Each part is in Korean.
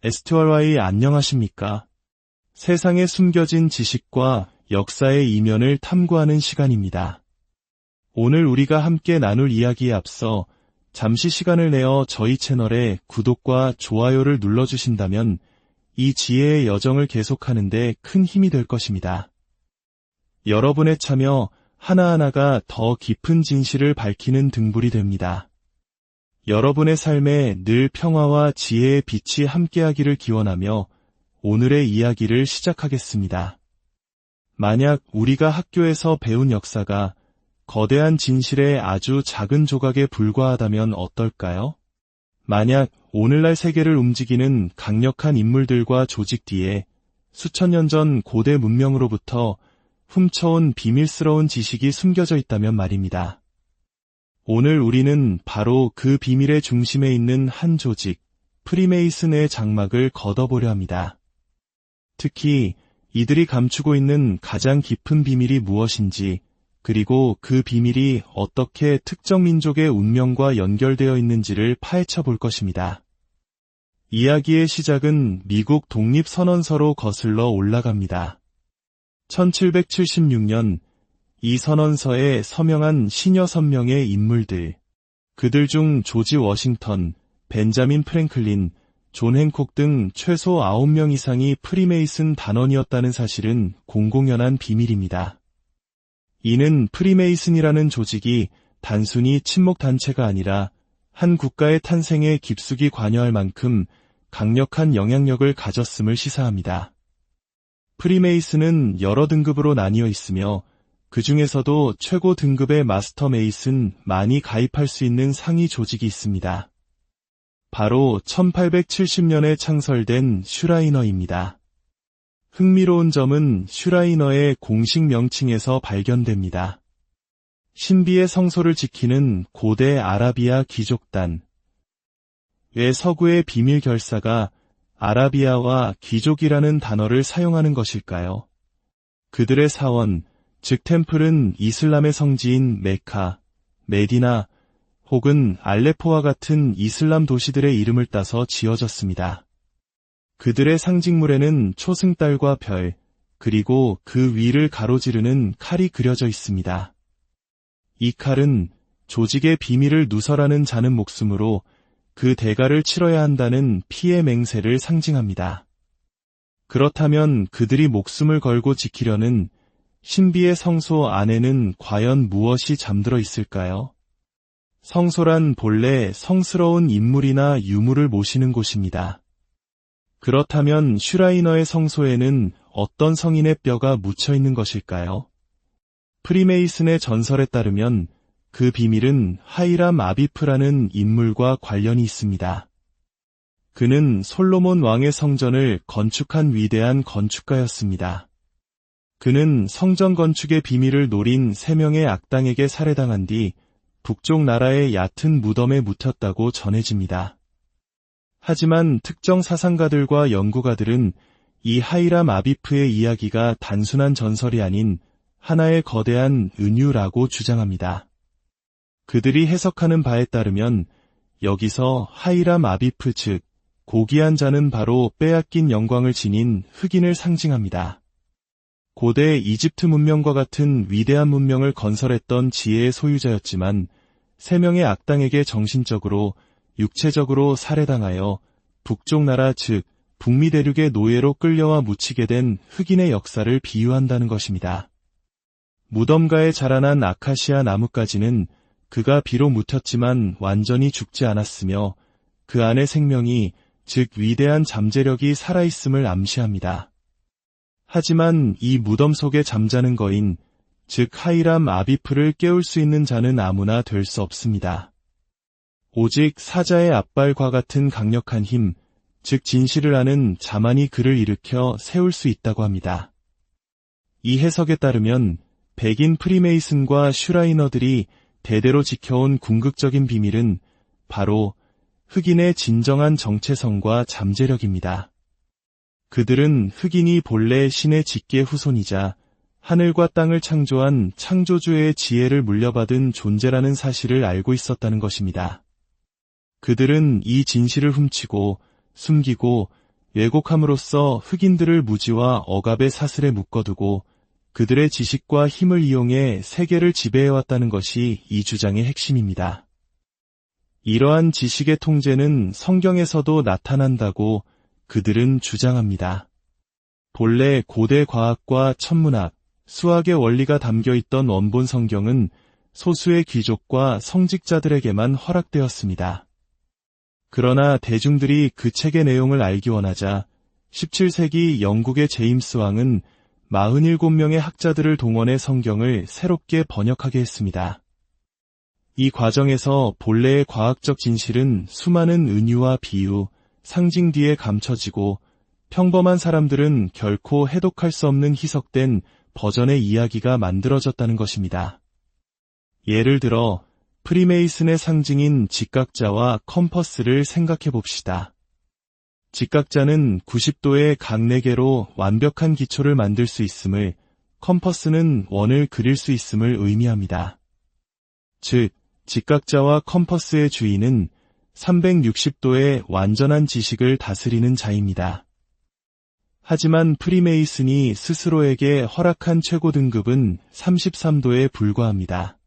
STY 안녕하십니까? 세상에 숨겨진 지식과 역사의 이면을 탐구하는 시간입니다. 오늘 우리가 함께 나눌 이야기에 앞서 잠시 시간을 내어 저희 채널에 구독과 좋아요를 눌러주신다면 이 지혜의 여정을 계속하는 데 큰 힘이 될 것입니다. 여러분의 참여 하나하나가 더 깊은 진실을 밝히는 등불이 됩니다. 여러분의 삶에 늘 평화와 지혜의 빛이 함께하기를 기원하며 오늘의 이야기를 시작하겠습니다. 만약 우리가 학교에서 배운 역사가 거대한 진실의 아주 작은 조각에 불과하다면 어떨까요? 만약 오늘날 세계를 움직이는 강력한 인물들과 조직 뒤에 수천 년 전 고대 문명으로부터 훔쳐온 비밀스러운 지식이 숨겨져 있다면 말입니다. 오늘 우리는 바로 그 비밀의 중심에 있는 한 조직, 프리메이슨의 장막을 걷어보려 합니다. 특히 이들이 감추고 있는 가장 깊은 비밀이 무엇인지, 그리고 그 비밀이 어떻게 특정 민족의 운명과 연결되어 있는지를 파헤쳐 볼 것입니다. 이야기의 시작은 미국 독립선언서로 거슬러 올라갑니다. 1776년 이 선언서에 서명한 시녀 6명의 인물들, 그들 중 조지 워싱턴, 벤자민 프랭클린, 존 행콕 등 최소 9명 이상이 프리메이슨 단원이었다는 사실은 공공연한 비밀입니다. 이는 프리메이슨이라는 조직이 단순히 친목단체가 아니라 한 국가의 탄생에 깊숙이 관여할 만큼 강력한 영향력을 가졌음을 시사합니다. 프리메이슨은 여러 등급으로 나뉘어 있으며 그 중에서도 최고 등급의 마스터 메이슨만이 가입할 수 있는 상위 조직이 있습니다. 바로 1870년에 창설된 슈라이너입니다. 흥미로운 점은 슈라이너의 공식 명칭에서 발견됩니다. 신비의 성소를 지키는 고대 아라비아 귀족단. 왜 서구의 비밀 결사가 아라비아와 귀족이라는 단어를 사용하는 것일까요? 그들의 사원, 즉 템플은 이슬람의 성지인 메카, 메디나 혹은 알레포와 같은 이슬람 도시들의 이름을 따서 지어졌습니다. 그들의 상징물에는 초승달과 별, 그리고 그 위를 가로지르는 칼이 그려져 있습니다. 이 칼은 조직의 비밀을 누설하는 자는 목숨으로 그 대가를 치러야 한다는 피의 맹세를 상징합니다. 그렇다면 그들이 목숨을 걸고 지키려는 신비의 성소 안에는 과연 무엇이 잠들어 있을까요? 성소란 본래 성스러운 인물이나 유물을 모시는 곳입니다. 그렇다면 슈라이너의 성소에는 어떤 성인의 뼈가 묻혀 있는 것일까요? 프리메이슨의 전설에 따르면 그 비밀은 하이람 아비프라는 인물과 관련이 있습니다. 그는 솔로몬 왕의 성전을 건축한 위대한 건축가였습니다. 그는 성전 건축의 비밀을 노린 3명의 악당에게 살해당한 뒤 북쪽 나라의 얕은 무덤에 묻혔다고 전해집니다. 하지만 특정 사상가들과 연구가들은 이 하이람 아비프의 이야기가 단순한 전설이 아닌 하나의 거대한 은유라고 주장합니다. 그들이 해석하는 바에 따르면 여기서 하이람 아비프 즉 고귀한 자는 바로 빼앗긴 영광을 지닌 흑인을 상징합니다. 고대 이집트 문명과 같은 위대한 문명을 건설했던 지혜의 소유자였지만 3명의 악당에게 정신적으로, 육체적으로 살해당하여 북쪽 나라 즉 북미 대륙의 노예로 끌려와 묻히게 된 흑인의 역사를 비유한다는 것입니다. 무덤가에 자라난 아카시아 나뭇가지는 그가 비록 묻혔지만 완전히 죽지 않았으며 그 안의 생명이 즉 위대한 잠재력이 살아있음을 암시합니다. 하지만 이 무덤 속에 잠자는 거인, 즉 하이람 아비프를 깨울 수 있는 자는 아무나 될 수 없습니다. 오직 사자의 앞발과 같은 강력한 힘, 즉 진실을 아는 자만이 그를 일으켜 세울 수 있다고 합니다. 이 해석에 따르면 백인 프리메이슨과 슈라이너들이 대대로 지켜온 궁극적인 비밀은 바로 흑인의 진정한 정체성과 잠재력입니다. 그들은 흑인이 본래 신의 직계 후손이자 하늘과 땅을 창조한 창조주의 지혜를 물려받은 존재라는 사실을 알고 있었다는 것입니다. 그들은 이 진실을 훔치고 숨기고 왜곡함으로써 흑인들을 무지와 억압의 사슬에 묶어두고 그들의 지식과 힘을 이용해 세계를 지배해왔다는 것이 이 주장의 핵심입니다. 이러한 지식의 통제는 성경에서도 나타난다고 그들은 주장합니다. 본래 고대 과학과 천문학, 수학의 원리가 담겨있던 원본 성경은 소수의 귀족과 성직자들에게만 허락되었습니다. 그러나 대중들이 그 책의 내용을 알기 원하자 17세기 영국의 제임스 왕은 47명의 학자들을 동원해 성경을 새롭게 번역하게 했습니다. 이 과정에서 본래의 과학적 진실은 수많은 은유와 비유, 상징 뒤에 감춰지고 평범한 사람들은 결코 해독할 수 없는 희석된 버전의 이야기가 만들어졌다는 것입니다. 예를 들어 프리메이슨의 상징인 직각자와 컴퍼스를 생각해 봅시다. 직각자는 90도의 각 4개로 완벽한 기초를 만들 수 있음을, 컴퍼스는 원을 그릴 수 있음을 의미합니다. 즉, 직각자와 컴퍼스의 주인은 360도의 완전한 지식을 다스리는 자입니다. 하지만 프리메이슨이 스스로에게 허락한 최고 등급은 33도에 불과합니다.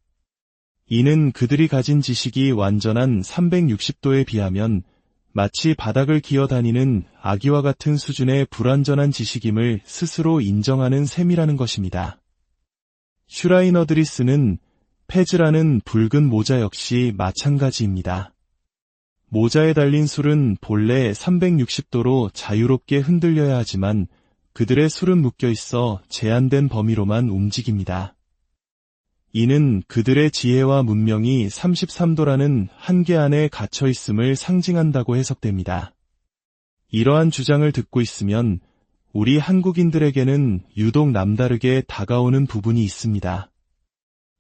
이는 그들이 가진 지식이 완전한 360도에 비하면 마치 바닥을 기어다니는 아기와 같은 수준의 불완전한 지식임을 스스로 인정하는 셈이라는 것입니다. 슈라이너들이 쓰는 페즈라는 붉은 모자 역시 마찬가지입니다. 모자에 달린 술은 본래 360도로 자유롭게 흔들려야 하지만 그들의 술은 묶여 있어 제한된 범위로만 움직입니다. 이는 그들의 지혜와 문명이 33도라는 한계 안에 갇혀 있음을 상징한다고 해석됩니다. 이러한 주장을 듣고 있으면 우리 한국인들에게는 유독 남다르게 다가오는 부분이 있습니다.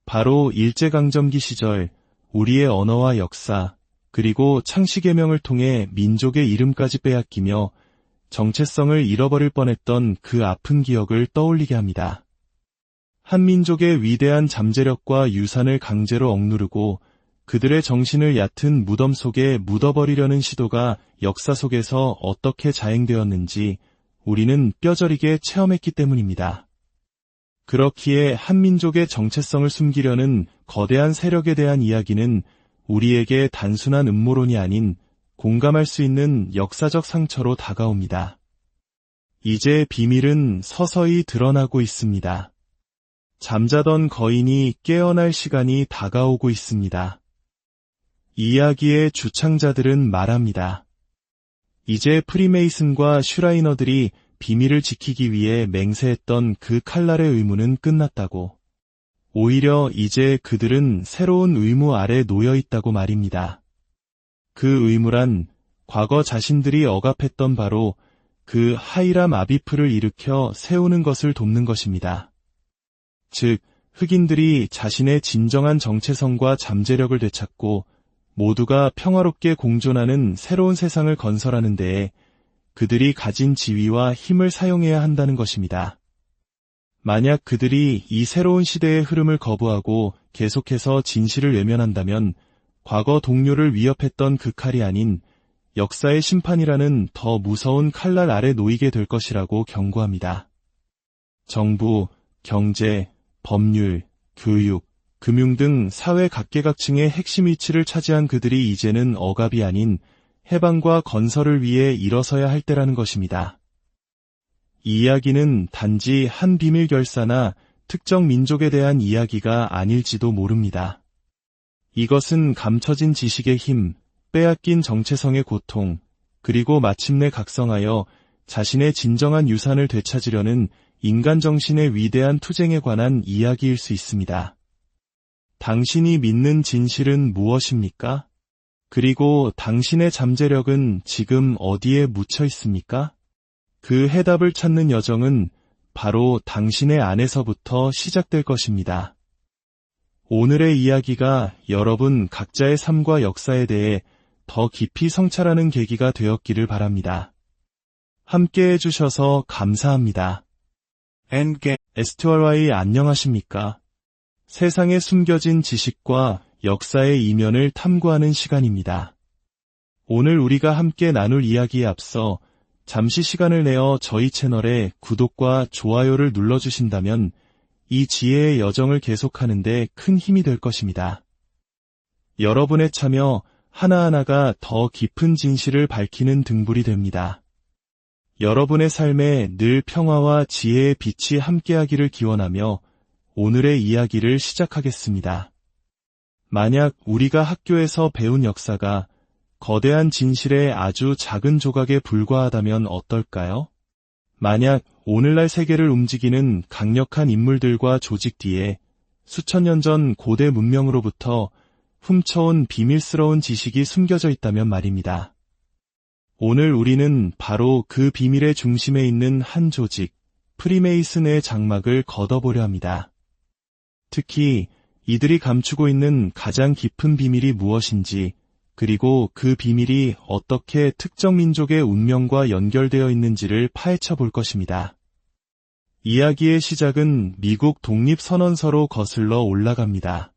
바로 일제강점기 시절 우리의 언어와 역사, 그리고 창씨개명을 통해 민족의 이름까지 빼앗기며 정체성을 잃어버릴 뻔했던 그 아픈 기억을 떠올리게 합니다. 한민족의 위대한 잠재력과 유산을 강제로 억누르고 그들의 정신을 얕은 무덤 속에 묻어버리려는 시도가 역사 속에서 어떻게 자행되었는지 우리는 뼈저리게 체험했기 때문입니다. 그렇기에 한민족의 정체성을 숨기려는 거대한 세력에 대한 이야기는 우리에게 단순한 음모론이 아닌 공감할 수 있는 역사적 상처로 다가옵니다. 이제 비밀은 서서히 드러나고 있습니다. 잠자던 거인이 깨어날 시간이 다가오고 있습니다. 이야기의 주창자들은 말합니다. 이제 프리메이슨과 슈라이너들이 비밀을 지키기 위해 맹세했던 그 칼날의 의무는 끝났다고. 오히려 이제 그들은 새로운 의무 아래 놓여 있다고 말입니다. 그 의무란 과거 자신들이 억압했던 바로 그 하이람 아비프를 일으켜 세우는 것을 돕는 것입니다. 즉, 흑인들이 자신의 진정한 정체성과 잠재력을 되찾고 모두가 평화롭게 공존하는 새로운 세상을 건설하는 데에 그들이 가진 지위와 힘을 사용해야 한다는 것입니다. 만약 그들이 이 새로운 시대의 흐름을 거부하고 계속해서 진실을 외면한다면 과거 동료를 위협했던 그 칼이 아닌 역사의 심판이라는 더 무서운 칼날 아래 놓이게 될 것이라고 경고합니다. 정부, 경제, 법률, 교육, 금융 등 사회 각계각층의 핵심 위치를 차지한 그들이 이제는 억압이 아닌 해방과 건설을 위해 일어서야 할 때라는 것입니다. 이 이야기는 단지 한 비밀 결사나 특정 민족에 대한 이야기가 아닐지도 모릅니다. 이것은 감춰진 지식의 힘, 빼앗긴 정체성의 고통, 그리고 마침내 각성하여 자신의 진정한 유산을 되찾으려는 인간 정신의 위대한 투쟁에 관한 이야기일 수 있습니다. 당신이 믿는 진실은 무엇입니까? 그리고 당신의 잠재력은 지금 어디에 묻혀 있습니까? 그 해답을 찾는 여정은 바로 당신의 안에서부터 시작될 것입니다. 오늘의 이야기가 여러분 각자의 삶과 역사에 대해 더 깊이 성찰하는 계기가 되었기를 바랍니다. 함께 해주셔서 감사합니다. STRY 안녕하십니까? 세상에 숨겨진 지식과 역사의 이면을 탐구하는 시간입니다. 오늘 우리가 함께 나눌 이야기에 앞서 잠시 시간을 내어 저희 채널에 구독과 좋아요를 눌러주신다면 이 지혜의 여정을 계속하는 데 큰 힘이 될 것입니다. 여러분의 참여 하나하나가 더 깊은 진실을 밝히는 등불이 됩니다. 여러분의 삶에 늘 평화와 지혜의 빛이 함께하기를 기원하며 오늘의 이야기를 시작하겠습니다. 만약 우리가 학교에서 배운 역사가 거대한 진실의 아주 작은 조각에 불과하다면 어떨까요? 만약 오늘날 세계를 움직이는 강력한 인물들과 조직 뒤에 수천 년 전 고대 문명으로부터 훔쳐온 비밀스러운 지식이 숨겨져 있다면 말입니다. 오늘 우리는 바로 그 비밀의 중심에 있는 한 조직, 프리메이슨의 장막을 걷어보려 합니다. 특히 이들이 감추고 있는 가장 깊은 비밀이 무엇인지, 그리고 그 비밀이 어떻게 특정 민족의 운명과 연결되어 있는지를 파헤쳐 볼 것입니다. 이야기의 시작은 미국 독립선언서로 거슬러 올라갑니다.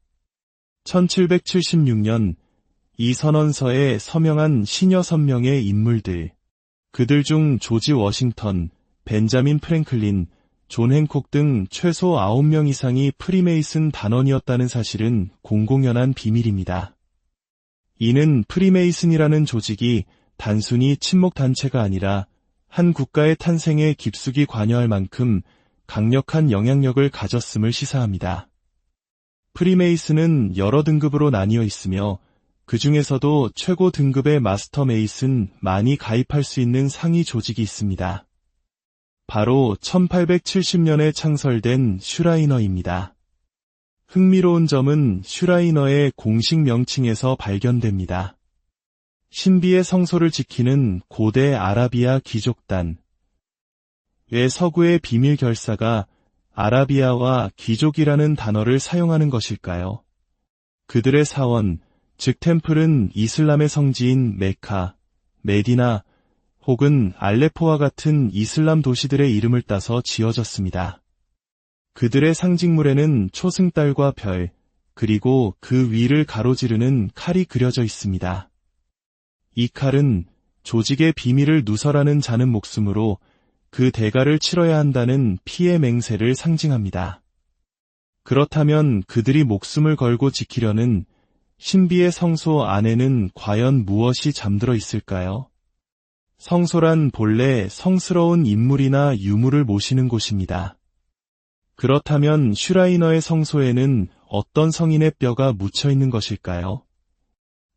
1776년 이 선언서에 서명한 시녀 6명의 인물들, 그들 중 조지 워싱턴, 벤자민 프랭클린, 존 행콕 등 최소 9명 이상이 프리메이슨 단원이었다는 사실은 공공연한 비밀입니다. 이는 프리메이슨이라는 조직이 단순히 친목단체가 아니라 한 국가의 탄생에 깊숙이 관여할 만큼 강력한 영향력을 가졌음을 시사합니다. 프리메이슨은 여러 등급으로 나뉘어 있으며 그 중에서도 최고 등급의 마스터 메이슨만이 가입할 수 있는 상위 조직이 있습니다. 바로 1870년에 창설된 슈라이너입니다. 흥미로운 점은 슈라이너의 공식 명칭에서 발견됩니다. 신비의 성소를 지키는 고대 아라비아 귀족단. 왜 서구의 비밀 결사가 아라비아와 귀족이라는 단어를 사용하는 것일까요? 그들의 사원, 즉 템플은 이슬람의 성지인 메카, 메디나 혹은 알레포와 같은 이슬람 도시들의 이름을 따서 지어졌습니다. 그들의 상징물에는 초승달과 별, 그리고 그 위를 가로지르는 칼이 그려져 있습니다. 이 칼은 조직의 비밀을 누설하는 자는 목숨으로 그 대가를 치러야 한다는 피의 맹세를 상징합니다. 그렇다면 그들이 목숨을 걸고 지키려는 신비의 성소 안에는 과연 무엇이 잠들어 있을까요? 성소란 본래 성스러운 인물이나 유물을 모시는 곳입니다. 그렇다면 슈라이너의 성소에는 어떤 성인의 뼈가 묻혀 있는 것일까요?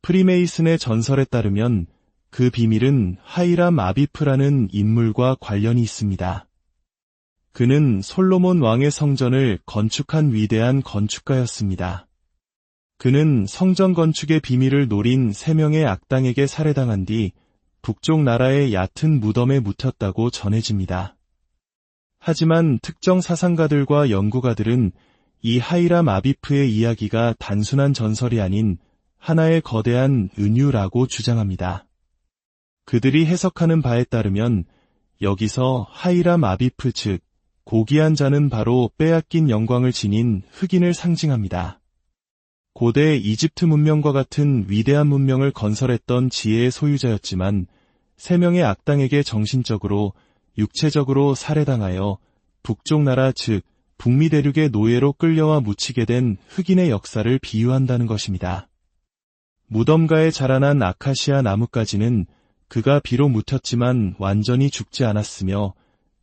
프리메이슨의 전설에 따르면 그 비밀은 하이람 아비프라는 인물과 관련이 있습니다. 그는 솔로몬 왕의 성전을 건축한 위대한 건축가였습니다. 그는 성전 건축의 비밀을 노린 3명의 악당에게 살해당한 뒤 북쪽 나라의 얕은 무덤에 묻혔다고 전해집니다. 하지만 특정 사상가들과 연구가들은 이 하이람 아비프의 이야기가 단순한 전설이 아닌 하나의 거대한 은유라고 주장합니다. 그들이 해석하는 바에 따르면 여기서 하이람 아비프 즉 고귀한 자는 바로 빼앗긴 영광을 지닌 흑인을 상징합니다. 고대 이집트 문명과 같은 위대한 문명을 건설했던 지혜의 소유자였지만 3명의 악당에게 정신적으로 육체적으로 살해당하여 북쪽 나라 즉 북미 대륙의 노예로 끌려와 묻히게 된 흑인의 역사를 비유한다는 것입니다. 무덤가에 자라난 아카시아 나뭇가지는 그가 비록 묻혔지만 완전히 죽지 않았으며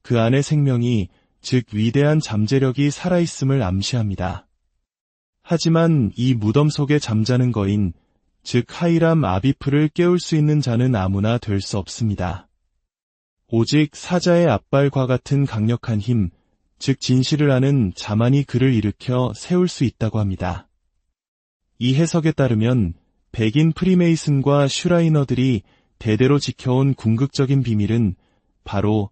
그 안의 생명이 즉 위대한 잠재력이 살아있음을 암시합니다. 하지만 이 무덤 속에 잠자는 거인 즉 하이람 아비프를 깨울 수 있는 자는 아무나 될 수 없습니다. 오직 사자의 앞발과 같은 강력한 힘, 즉 진실을 아는 자만이 그를 일으켜 세울 수 있다고 합니다. 이 해석에 따르면 백인 프리메이슨과 슈라이너들이 대대로 지켜온 궁극적인 비밀은 바로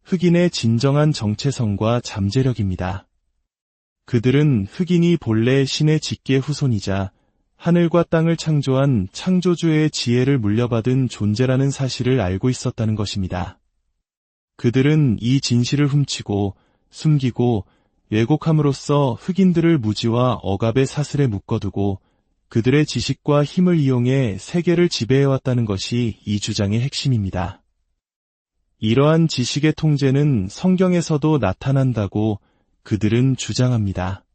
흑인의 진정한 정체성과 잠재력입니다. 그들은 흑인이 본래 신의 직계 후손이자 하늘과 땅을 창조한 창조주의 지혜를 물려받은 존재라는 사실을 알고 있었다는 것입니다. 그들은 이 진실을 훔치고 숨기고 왜곡함으로써 흑인들을 무지와 억압의 사슬에 묶어두고 그들의 지식과 힘을 이용해 세계를 지배해왔다는 것이 이 주장의 핵심입니다. 이러한 지식의 통제는 성경에서도 나타난다고 그들은 주장합니다.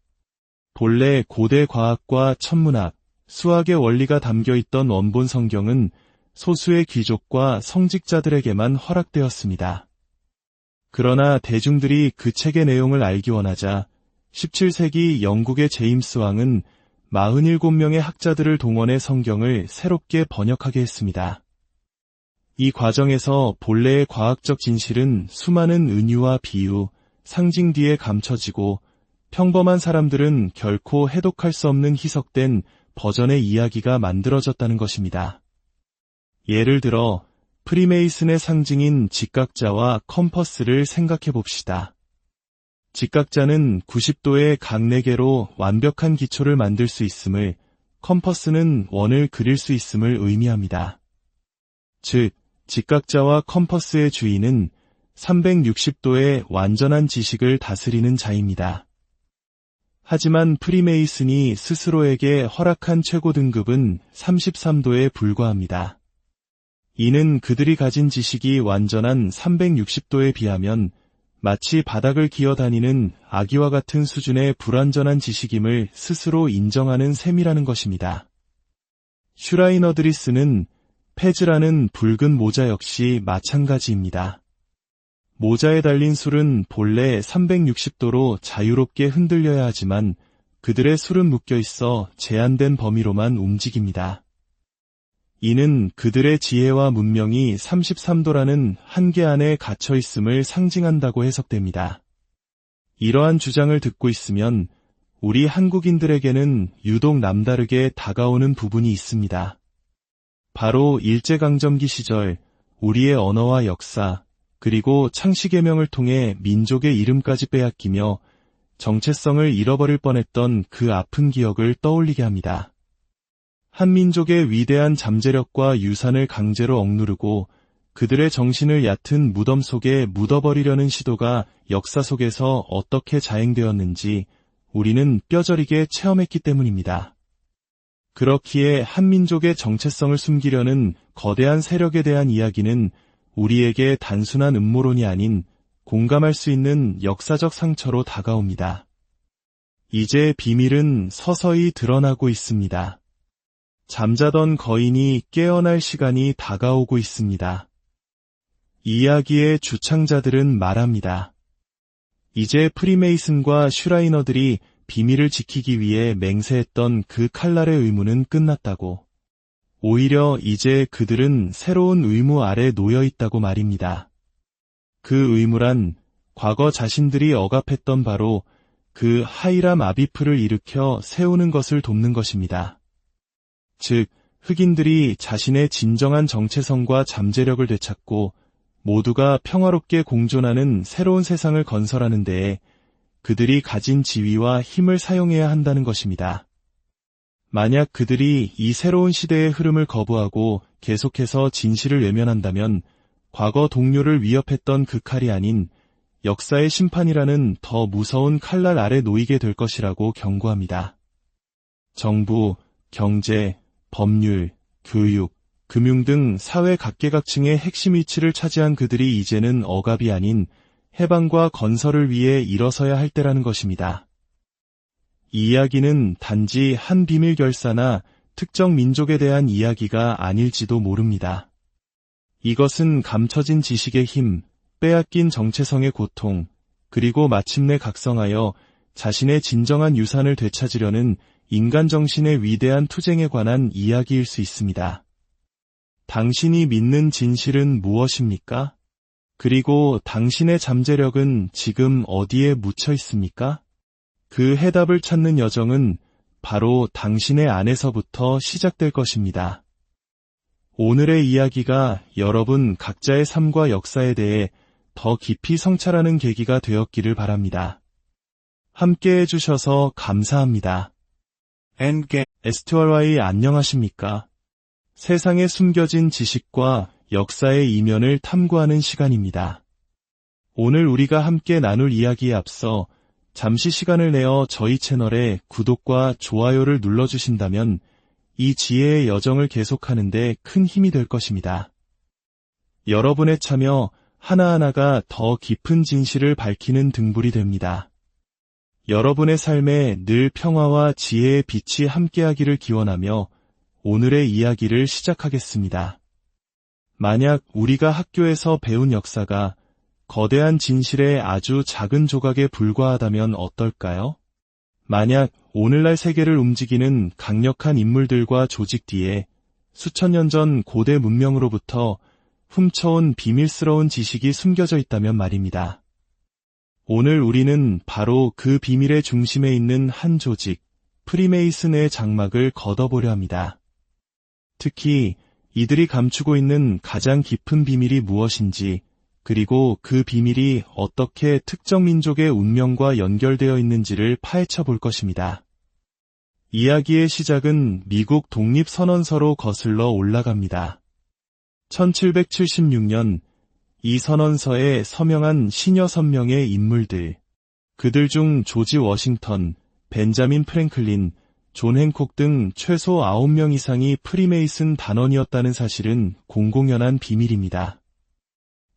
본래 고대 과학과 천문학, 수학의 원리가 담겨있던 원본 성경은 소수의 귀족과 성직자들에게만 허락되었습니다. 그러나 대중들이 그 책의 내용을 알기 원하자 17세기 영국의 제임스 왕은 47명의 학자들을 동원해 성경을 새롭게 번역하게 했습니다. 이 과정에서 본래의 과학적 진실은 수많은 은유와 비유, 상징 뒤에 감춰지고 평범한 사람들은 결코 해독할 수 없는 희석된 버전의 이야기가 만들어졌다는 것입니다. 예를 들어 프리메이슨의 상징인 직각자와 컴퍼스를 생각해 봅시다. 직각자는 90도의 각 4개로 완벽한 기초를 만들 수 있음을, 컴퍼스는 원을 그릴 수 있음을 의미합니다. 즉, 직각자와 컴퍼스의 주인은 360도의 완전한 지식을 다스리는 자입니다. 하지만 프리메이슨이 스스로에게 허락한 최고 등급은 33도에 불과합니다. 이는 그들이 가진 지식이 완전한 360도에 비하면 마치 바닥을 기어다니는 아기와 같은 수준의 불완전한 지식임을 스스로 인정하는 셈이라는 것입니다. 슈라이너들이 쓰는 페즈라는 붉은 모자 역시 마찬가지입니다. 모자에 달린 술은 본래 360도로 자유롭게 흔들려야 하지만 그들의 술은 묶여 있어 제한된 범위로만 움직입니다. 이는 그들의 지혜와 문명이 33도라는 한계 안에 갇혀 있음을 상징한다고 해석됩니다. 이러한 주장을 듣고 있으면 우리 한국인들에게는 유독 남다르게 다가오는 부분이 있습니다. 바로 일제강점기 시절 우리의 언어와 역사, 그리고 창씨개명을 통해 민족의 이름까지 빼앗기며 정체성을 잃어버릴 뻔했던 그 아픈 기억을 떠올리게 합니다. 한민족의 위대한 잠재력과 유산을 강제로 억누르고 그들의 정신을 얕은 무덤 속에 묻어버리려는 시도가 역사 속에서 어떻게 자행되었는지 우리는 뼈저리게 체험했기 때문입니다. 그렇기에 한민족의 정체성을 숨기려는 거대한 세력에 대한 이야기는 우리에게 단순한 음모론이 아닌 공감할 수 있는 역사적 상처로 다가옵니다. 이제 비밀은 서서히 드러나고 있습니다. 잠자던 거인이 깨어날 시간이 다가오고 있습니다. 이야기의 주창자들은 말합니다. 이제 프리메이슨과 슈라이너들이 비밀을 지키기 위해 맹세했던 그 칼날의 의무는 끝났다고. 오히려 이제 그들은 새로운 의무 아래 놓여 있다고 말입니다. 그 의무란 과거 자신들이 억압했던 바로 그 하이람 아비프를 일으켜 세우는 것을 돕는 것입니다. 즉, 흑인들이 자신의 진정한 정체성과 잠재력을 되찾고 모두가 평화롭게 공존하는 새로운 세상을 건설하는 데에 그들이 가진 지위와 힘을 사용해야 한다는 것입니다. 만약 그들이 이 새로운 시대의 흐름을 거부하고 계속해서 진실을 외면한다면 과거 동료를 위협했던 그 칼이 아닌 역사의 심판이라는 더 무서운 칼날 아래 놓이게 될 것이라고 경고합니다. 정부, 경제, 법률, 교육, 금융 등 사회 각계각층의 핵심 위치를 차지한 그들이 이제는 억압이 아닌 해방과 건설을 위해 일어서야 할 때라는 것입니다. 이 이야기는 단지 한 비밀 결사나 특정 민족에 대한 이야기가 아닐지도 모릅니다. 이것은 감춰진 지식의 힘, 빼앗긴 정체성의 고통, 그리고 마침내 각성하여 자신의 진정한 유산을 되찾으려는 인간 정신의 위대한 투쟁에 관한 이야기일 수 있습니다. 당신이 믿는 진실은 무엇입니까? 그리고 당신의 잠재력은 지금 어디에 묻혀 있습니까? 그 해답을 찾는 여정은 바로 당신의 안에서부터 시작될 것입니다. 오늘의 이야기가 여러분 각자의 삶과 역사에 대해 더 깊이 성찰하는 계기가 되었기를 바랍니다. 함께 해주셔서 감사합니다. STRY 안녕하십니까? 세상에 숨겨진 지식과 역사의 이면을 탐구하는 시간입니다. 오늘 우리가 함께 나눌 이야기에 앞서 잠시 시간을 내어 저희 채널에 구독과 좋아요를 눌러주신다면 이 지혜의 여정을 계속하는 데 큰 힘이 될 것입니다. 여러분의 참여 하나하나가 더 깊은 진실을 밝히는 등불이 됩니다. 여러분의 삶에 늘 평화와 지혜의 빛이 함께하기를 기원하며 오늘의 이야기를 시작하겠습니다. 만약 우리가 학교에서 배운 역사가 거대한 진실의 아주 작은 조각에 불과하다면 어떨까요? 만약 오늘날 세계를 움직이는 강력한 인물들과 조직 뒤에 수천 년 전 고대 문명으로부터 훔쳐온 비밀스러운 지식이 숨겨져 있다면 말입니다. 오늘 우리는 바로 그 비밀의 중심에 있는 한 조직, 프리메이슨의 장막을 걷어보려 합니다. 특히 이들이 감추고 있는 가장 깊은 비밀이 무엇인지, 그리고 그 비밀이 어떻게 특정 민족의 운명과 연결되어 있는지를 파헤쳐 볼 것입니다. 이야기의 시작은 미국 독립선언서로 거슬러 올라갑니다. 1776년 이 선언서에 서명한 시녀 6명의 인물들, 그들 중 조지 워싱턴, 벤자민 프랭클린, 존 행콕 등 최소 9명 이상이 프리메이슨 단원이었다는 사실은 공공연한 비밀입니다.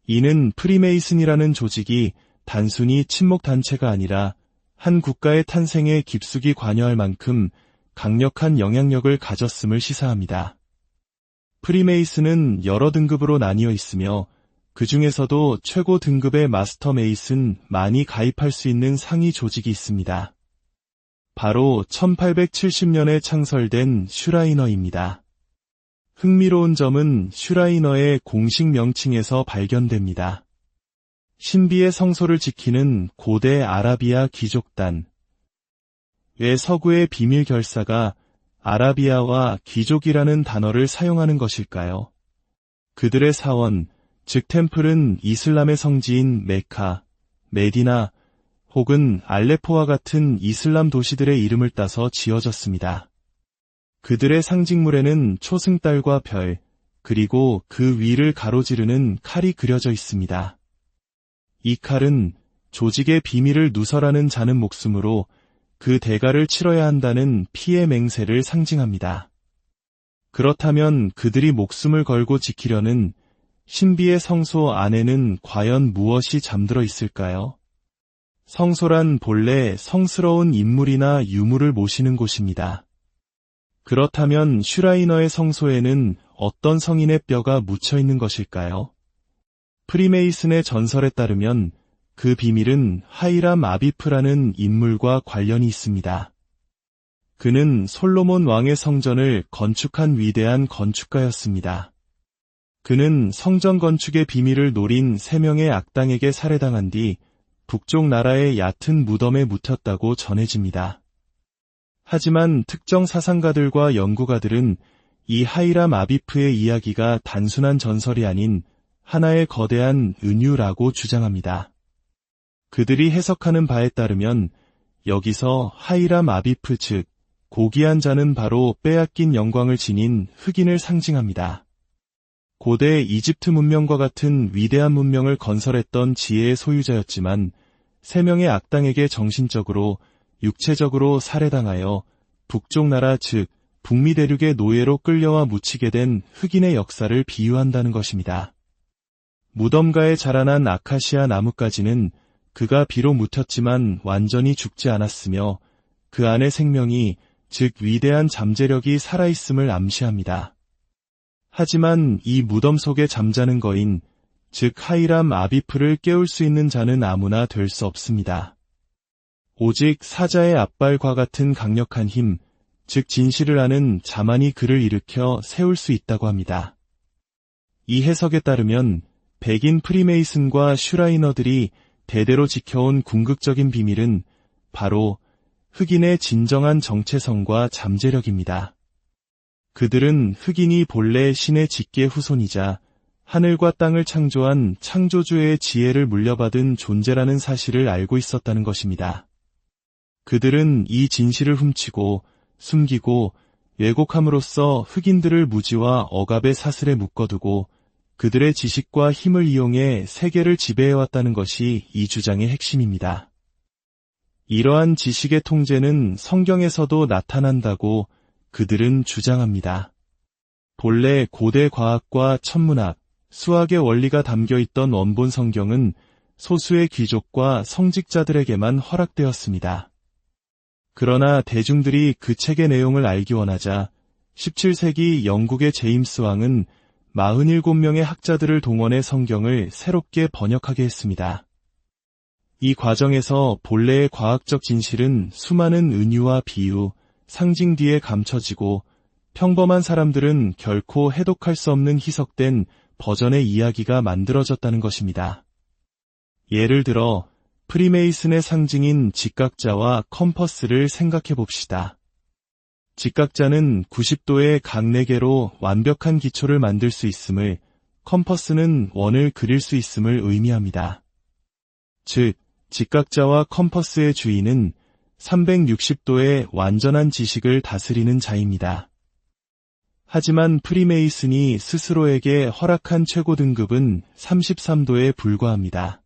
이는 프리메이슨이라는 조직이 단순히 친목단체가 아니라 한 국가의 탄생에 깊숙이 관여할 만큼 강력한 영향력을 가졌음을 시사합니다. 프리메이슨은 여러 등급으로 나뉘어 있으며 그 중에서도 최고 등급의 마스터 메이슨만이 가입할 수 있는 상위 조직이 있습니다. 바로 1870년에 창설된 슈라이너입니다. 흥미로운 점은 슈라이너의 공식 명칭에서 발견됩니다. 신비의 성소를 지키는 고대 아라비아 귀족단. 왜 서구의 비밀 결사가 아라비아와 귀족이라는 단어를 사용하는 것일까요? 그들의 사원, 즉 템플은 이슬람의 성지인 메카, 메디나 혹은 알레포와 같은 이슬람 도시들의 이름을 따서 지어졌습니다. 그들의 상징물에는 초승달과 별, 그리고 그 위를 가로지르는 칼이 그려져 있습니다. 이 칼은 조직의 비밀을 누설하는 자는 목숨으로 그 대가를 치러야 한다는 피의 맹세를 상징합니다. 그렇다면 그들이 목숨을 걸고 지키려는 신비의 성소 안에는 과연 무엇이 잠들어 있을까요? 성소란 본래 성스러운 인물이나 유물을 모시는 곳입니다. 그렇다면 슈라이너의 성소에는 어떤 성인의 뼈가 묻혀 있는 것일까요? 프리메이슨의 전설에 따르면 그 비밀은 하이람 아비프라는 인물과 관련이 있습니다. 그는 솔로몬 왕의 성전을 건축한 위대한 건축가였습니다. 그는 성전 건축의 비밀을 노린 3명의 악당에게 살해당한 뒤 북쪽 나라의 얕은 무덤에 묻혔다고 전해집니다. 하지만 특정 사상가들과 연구가들은 이 하이람 아비프의 이야기가 단순한 전설이 아닌 하나의 거대한 은유라고 주장합니다. 그들이 해석하는 바에 따르면 여기서 하이람 아비프 즉 고귀한 자는 바로 빼앗긴 영광을 지닌 흑인을 상징합니다. 고대 이집트 문명과 같은 위대한 문명을 건설했던 지혜의 소유자였지만 3명의 악당에게 정신적으로, 육체적으로 살해당하여 북쪽 나라 즉 북미 대륙의 노예로 끌려와 묻히게 된 흑인의 역사를 비유한다는 것입니다. 무덤가에 자라난 아카시아 나뭇가지는 그가 비록 묻혔지만 완전히 죽지 않았으며 그 안의 생명이 즉 위대한 잠재력이 살아있음을 암시합니다. 하지만 이 무덤 속에 잠자는 거인 즉 하이람 아비프를 깨울 수 있는 자는 아무나 될 수 없습니다. 오직 사자의 앞발과 같은 강력한 힘, 즉 진실을 아는 자만이 그를 일으켜 세울 수 있다고 합니다. 이 해석에 따르면 백인 프리메이슨과 슈라이너들이 대대로 지켜온 궁극적인 비밀은 바로 흑인의 진정한 정체성과 잠재력입니다. 그들은 흑인이 본래 신의 직계 후손이자 하늘과 땅을 창조한 창조주의 지혜를 물려받은 존재라는 사실을 알고 있었다는 것입니다. 그들은 이 진실을 훔치고 숨기고 왜곡함으로써 흑인들을 무지와 억압의 사슬에 묶어두고 그들의 지식과 힘을 이용해 세계를 지배해왔다는 것이 이 주장의 핵심입니다. 이러한 지식의 통제는 성경에서도 나타난다고 그들은 주장합니다. 본래 고대 과학과 천문학, 수학의 원리가 담겨 있던 원본 성경은 소수의 귀족과 성직자들에게만 허락되었습니다. 그러나 대중들이 그 책의 내용을 알기 원하자 17세기 영국의 제임스 왕은 47명의 학자들을 동원해 성경을 새롭게 번역하게 했습니다. 이 과정에서 본래의 과학적 진실은 수많은 은유와 비유, 상징 뒤에 감춰지고 평범한 사람들은 결코 해독할 수 없는 희석된 버전의 이야기가 만들어졌다는 것입니다. 예를 들어 프리메이슨의 상징인 직각자와 컴퍼스를 생각해 봅시다. 직각자는 90도의 각 4개로 완벽한 기초를 만들 수 있음을, 컴퍼스는 원을 그릴 수 있음을 의미합니다. 즉, 직각자와 컴퍼스의 주인은 360도의 완전한 지식을 다스리는 자입니다. 하지만 프리메이슨이 스스로에게 허락한 최고 등급은 33도에 불과합니다.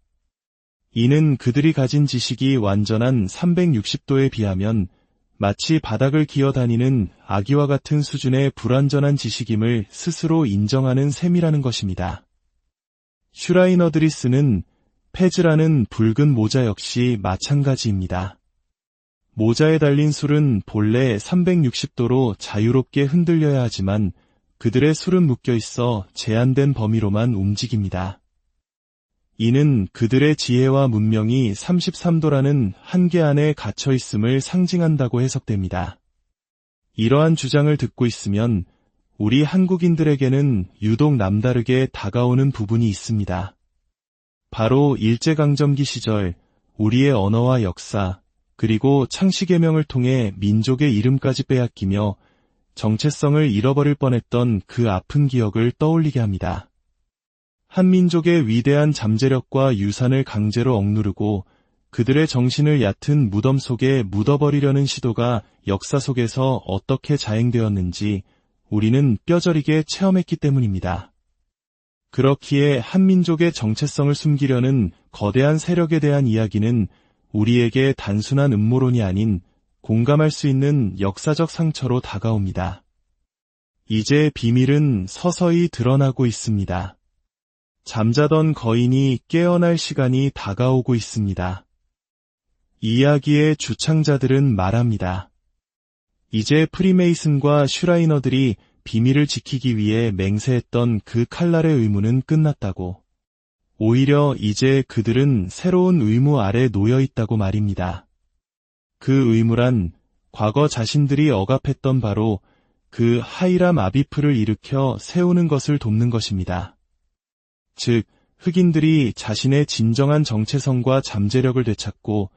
이는 그들이 가진 지식이 완전한 360도에 비하면 마치 바닥을 기어다니는 아기와 같은 수준의 불완전한 지식임을 스스로 인정하는 셈이라는 것입니다. 슈라이너들이 쓰는 페즈라는 붉은 모자 역시 마찬가지입니다. 모자에 달린 술은 본래 360도로 자유롭게 흔들려야 하지만 그들의 술은 묶여 있어 제한된 범위로만 움직입니다. 이는 그들의 지혜와 문명이 33도라는 한계 안에 갇혀 있음을 상징한다고 해석됩니다. 이러한 주장을 듣고 있으면 우리 한국인들에게는 유독 남다르게 다가오는 부분이 있습니다. 바로 일제강점기 시절 우리의 언어와 역사, 그리고 창씨개명을 통해 민족의 이름까지 빼앗기며 정체성을 잃어버릴 뻔했던 그 아픈 기억을 떠올리게 합니다. 한민족의 위대한 잠재력과 유산을 강제로 억누르고 그들의 정신을 얕은 무덤 속에 묻어버리려는 시도가 역사 속에서 어떻게 자행되었는지 우리는 뼈저리게 체험했기 때문입니다. 그렇기에 한민족의 정체성을 숨기려는 거대한 세력에 대한 이야기는 우리에게 단순한 음모론이 아닌 공감할 수 있는 역사적 상처로 다가옵니다. 이제 비밀은 서서히 드러나고 있습니다. 잠자던 거인이 깨어날 시간이 다가오고 있습니다. 이야기의 주창자들은 말합니다. 이제 프리메이슨과 슈라이너들이 비밀을 지키기 위해 맹세했던 그 칼날의 의무는 끝났다고. 오히려 이제 그들은 새로운 의무 아래 놓여 있다고 말입니다. 그 의무란 과거 자신들이 억압했던 바로 그 하이람 아비프를 일으켜 세우는 것을 돕는 것입니다. 즉, 흑인들이 자신의 진정한 정체성과 잠재력을 되찾고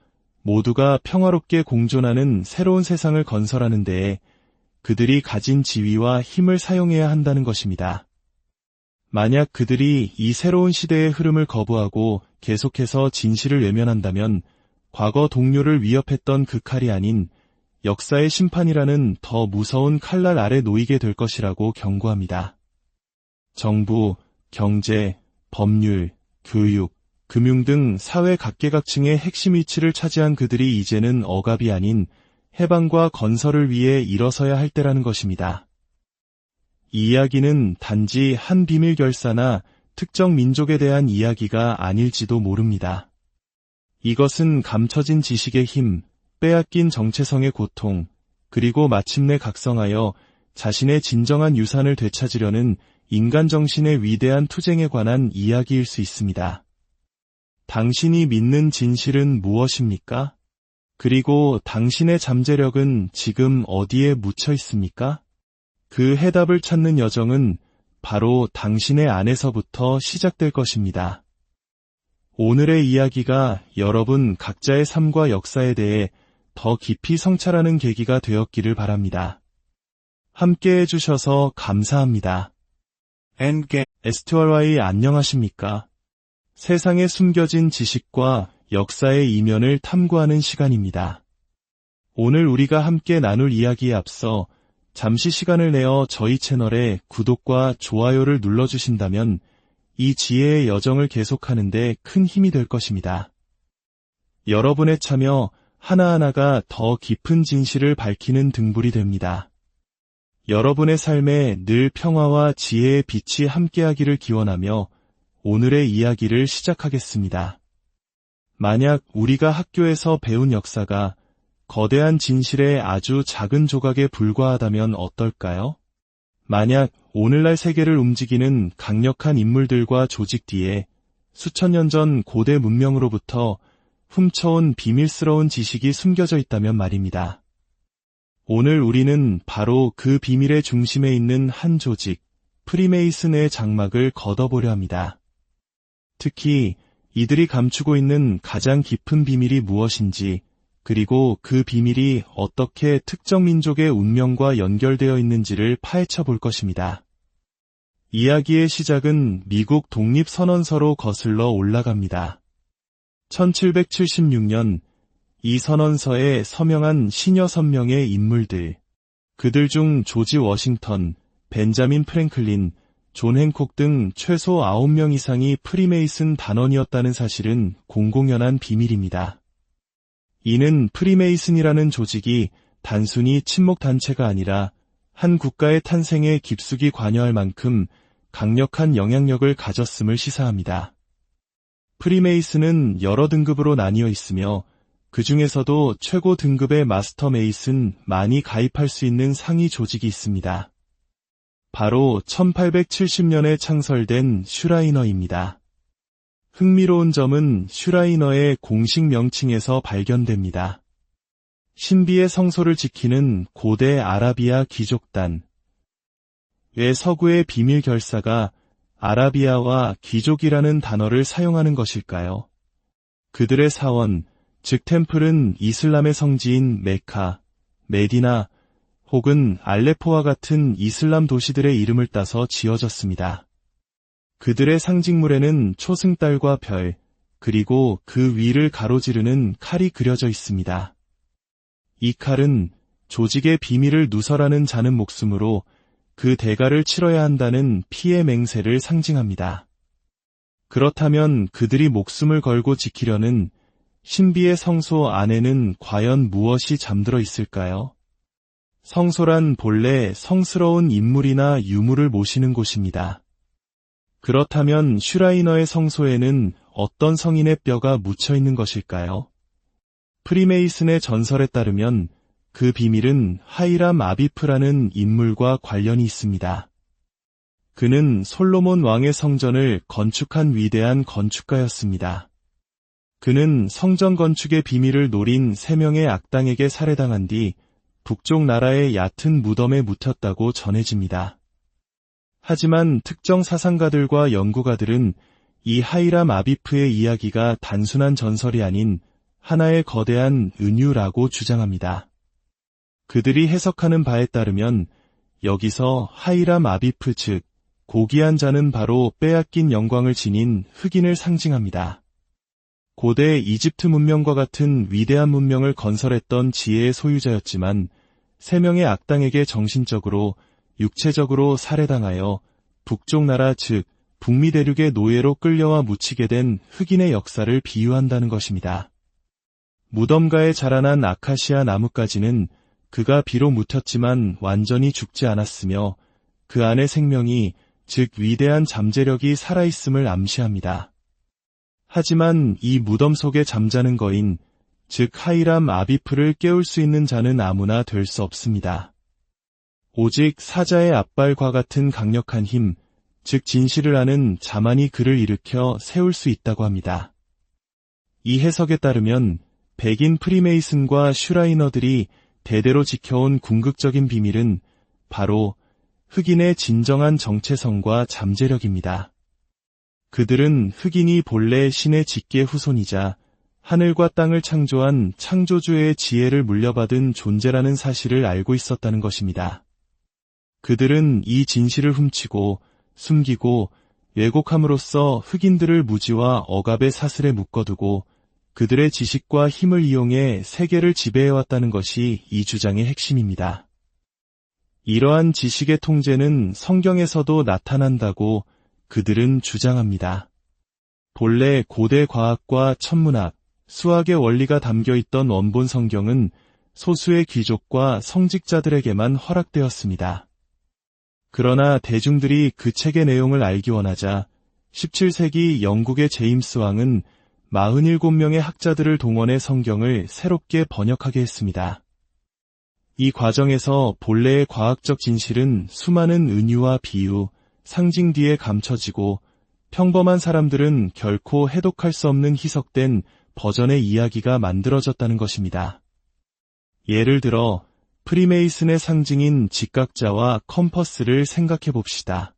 모두가 평화롭게 공존하는 새로운 세상을 건설하는 데에 그들이 가진 지위와 힘을 사용해야 한다는 것입니다. 만약 그들이 이 새로운 시대의 흐름을 거부하고 계속해서 진실을 외면한다면 과거 동료를 위협했던 그 칼이 아닌 역사의 심판이라는 더 무서운 칼날 아래 놓이게 될 것이라고 경고합니다. 정부, 경제, 법률, 교육, 금융 등 사회 각계각층의 핵심 위치를 차지한 그들이 이제는 억압이 아닌 해방과 건설을 위해 일어서야 할 때라는 것입니다. 이 이야기는 단지 한 비밀 결사나 특정 민족에 대한 이야기가 아닐지도 모릅니다. 이것은 감춰진 지식의 힘, 빼앗긴 정체성의 고통, 그리고 마침내 각성하여 자신의 진정한 유산을 되찾으려는 인간 정신의 위대한 투쟁에 관한 이야기일 수 있습니다. 당신이 믿는 진실은 무엇입니까? 그리고 당신의 잠재력은 지금 어디에 묻혀 있습니까? 그 해답을 찾는 여정은 바로 당신의 안에서부터 시작될 것입니다. 오늘의 이야기가 여러분 각자의 삶과 역사에 대해 더 깊이 성찰하는 계기가 되었기를 바랍니다. 함께 해주셔서 감사합니다. STRY 안녕하십니까? 세상에 숨겨진 지식과 역사의 이면을 탐구하는 시간입니다. 오늘 우리가 함께 나눌 이야기에 앞서 잠시 시간을 내어 저희 채널에 구독과 좋아요를 눌러주신다면 이 지혜의 여정을 계속하는 데 큰 힘이 될 것입니다. 여러분의 참여 하나하나가 더 깊은 진실을 밝히는 등불이 됩니다. 여러분의 삶에 늘 평화와 지혜의 빛이 함께하기를 기원하며 오늘의 이야기를 시작하겠습니다. 만약 우리가 학교에서 배운 역사가 거대한 진실의 아주 작은 조각에 불과하다면 어떨까요? 만약 오늘날 세계를 움직이는 강력한 인물들과 조직 뒤에 수천 년 전 고대 문명으로부터 훔쳐온 비밀스러운 지식이 숨겨져 있다면 말입니다. 오늘 우리는 바로 그 비밀의 중심에 있는 한 조직, 프리메이슨의 장막을 걷어보려 합니다. 특히 이들이 감추고 있는 가장 깊은 비밀이 무엇인지, 그리고 그 비밀이 어떻게 특정 민족의 운명과 연결되어 있는지를 파헤쳐 볼 것입니다. 이야기의 시작은 미국 독립선언서로 거슬러 올라갑니다. 1776년 이 선언서에 서명한 시녀 6명의 인물들, 그들 중 조지 워싱턴, 벤자민 프랭클린, 존 행콕 등 최소 9명 이상이 프리메이슨 단원이었다는 사실은 공공연한 비밀입니다. 이는 프리메이슨이라는 조직이 단순히 친목단체가 아니라 한 국가의 탄생에 깊숙이 관여할 만큼 강력한 영향력을 가졌음을 시사합니다. 프리메이슨은 여러 등급으로 나뉘어 있으며 그 중에서도 최고 등급의 마스터 메이슨만이 가입할 수 있는 상위 조직이 있습니다. 바로 1870년에 창설된 슈라이너입니다. 흥미로운 점은 슈라이너의 공식 명칭에서 발견됩니다. 신비의 성소를 지키는 고대 아라비아 귀족단. 왜 서구의 비밀 결사가 아라비아와 귀족이라는 단어를 사용하는 것일까요? 그들의 사원, 즉 템플은 이슬람의 성지인 메카, 메디나 혹은 알레포와 같은 이슬람 도시들의 이름을 따서 지어졌습니다. 그들의 상징물에는 초승달과 별, 그리고 그 위를 가로지르는 칼이 그려져 있습니다. 이 칼은 조직의 비밀을 누설하는 자는 목숨으로 그 대가를 치러야 한다는 피의 맹세를 상징합니다. 그렇다면 그들이 목숨을 걸고 지키려는 신비의 성소 안에는 과연 무엇이 잠들어 있을까요? 성소란 본래 성스러운 인물이나 유물을 모시는 곳입니다. 그렇다면 슈라이너의 성소에는 어떤 성인의 뼈가 묻혀 있는 것일까요? 프리메이슨의 전설에 따르면 그 비밀은 하이람 아비프라는 인물과 관련이 있습니다. 그는 솔로몬 왕의 성전을 건축한 위대한 건축가였습니다. 그는 성전 건축의 비밀을 노린 3명의 악당에게 살해당한 뒤 북쪽 나라의 얕은 무덤에 묻혔다고 전해집니다. 하지만 특정 사상가들과 연구가들은 이 하이람 아비프의 이야기가 단순한 전설이 아닌 하나의 거대한 은유라고 주장합니다. 그들이 해석하는 바에 따르면 여기서 하이람 아비프 즉 고귀한 자는 바로 빼앗긴 영광을 지닌 흑인을 상징합니다. 고대 이집트 문명과 같은 위대한 문명을 건설했던 지혜의 소유자였지만 3명의 악당에게 정신적으로 육체적으로 살해당하여 북쪽 나라 즉 북미 대륙의 노예로 끌려와 묻히게 된 흑인의 역사를 비유한다는 것입니다. 무덤가에 자라난 아카시아 나뭇가지는 그가 비록 묻혔지만 완전히 죽지 않았으며 그 안의 생명이 즉 위대한 잠재력이 살아있음을 암시합니다. 하지만 이 무덤 속에 잠자는 거인 즉 하이람 아비프를 깨울 수 있는 자는 아무나 될 수 없습니다. 오직 사자의 앞발과 같은 강력한 힘, 즉 진실을 아는 자만이 그를 일으켜 세울 수 있다고 합니다. 이 해석에 따르면 백인 프리메이슨과 슈라이너들이 대대로 지켜온 궁극적인 비밀은 바로 흑인의 진정한 정체성과 잠재력입니다. 그들은 흑인이 본래 신의 직계 후손이자 하늘과 땅을 창조한 창조주의 지혜를 물려받은 존재라는 사실을 알고 있었다는 것입니다. 그들은 이 진실을 훔치고 숨기고 왜곡함으로써 흑인들을 무지와 억압의 사슬에 묶어두고 그들의 지식과 힘을 이용해 세계를 지배해왔다는 것이 이 주장의 핵심입니다. 이러한 지식의 통제는 성경에서도 나타난다고 그들은 주장합니다. 본래 고대 과학과 천문학, 수학의 원리가 담겨있던 원본 성경은 소수의 귀족과 성직자들에게만 허락되었습니다. 그러나 대중들이 그 책의 내용을 알기 원하자 17세기 영국의 제임스 왕은 47명의 학자들을 동원해 성경을 새롭게 번역하게 했습니다. 이 과정에서 본래의 과학적 진실은 수많은 은유와 비유, 상징 뒤에 감춰지고 평범한 사람들은 결코 해독할 수 없는 희석된 버전의 이야기가 만들어졌다는 것입니다. 예를 들어 프리메이슨의 상징인 직각자와 컴퍼스를 생각해 봅시다.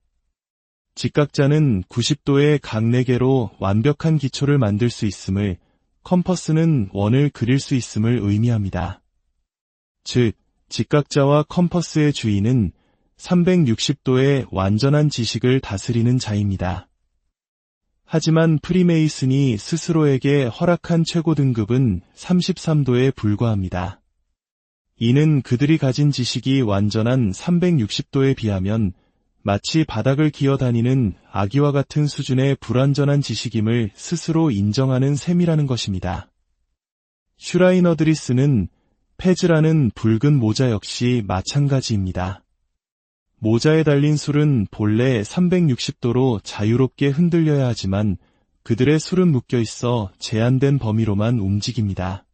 직각자는 90도의 각 4개로 완벽한 기초를 만들 수 있음을, 컴퍼스는 원을 그릴 수 있음을 의미합니다. 즉, 직각자와 컴퍼스의 주인은 360도의 완전한 지식을 다스리는 자입니다. 하지만 프리메이슨이 스스로에게 허락한 최고 등급은 33도에 불과합니다. 이는 그들이 가진 지식이 완전한 360도에 비하면 마치 바닥을 기어다니는 아기와 같은 수준의 불완전한 지식임을 스스로 인정하는 셈이라는 것입니다. 슈라이너들이 쓰는 페즈라는 붉은 모자 역시 마찬가지입니다. 모자에 달린 술은 본래 360도로 자유롭게 흔들려야 하지만 그들의 술은 묶여 있어 제한된 범위로만 움직입니다.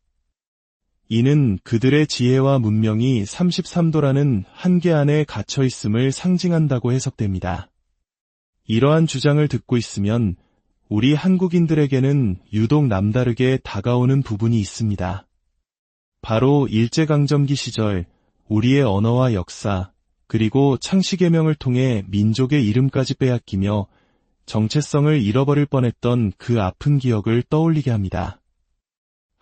이는 그들의 지혜와 문명이 33도라는 한계 안에 갇혀 있음을 상징한다고 해석됩니다. 이러한 주장을 듣고 있으면 우리 한국인들에게는 유독 남다르게 다가오는 부분이 있습니다. 바로 일제강점기 시절 우리의 언어와 역사, 그리고 창씨개명을 통해 민족의 이름까지 빼앗기며 정체성을 잃어버릴 뻔했던 그 아픈 기억을 떠올리게 합니다.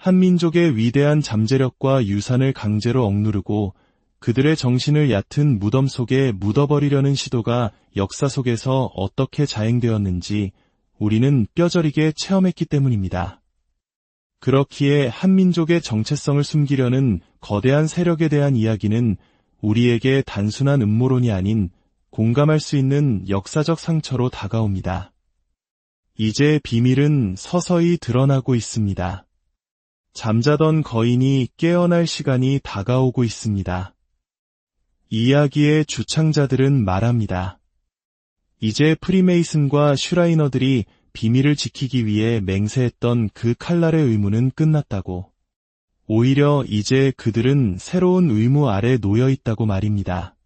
한민족의 위대한 잠재력과 유산을 강제로 억누르고 그들의 정신을 얕은 무덤 속에 묻어버리려는 시도가 역사 속에서 어떻게 자행되었는지 우리는 뼈저리게 체험했기 때문입니다. 그렇기에 한민족의 정체성을 숨기려는 거대한 세력에 대한 이야기는 우리에게 단순한 음모론이 아닌 공감할 수 있는 역사적 상처로 다가옵니다. 이제 비밀은 서서히 드러나고 있습니다. 잠자던 거인이 깨어날 시간이 다가오고 있습니다. 이야기의 주창자들은 말합니다. 이제 프리메이슨과 슈라이너들이 비밀을 지키기 위해 맹세했던 그 칼날의 의무는 끝났다고. 오히려 이제 그들은 새로운 의무 아래 놓여 있다고 말입니다.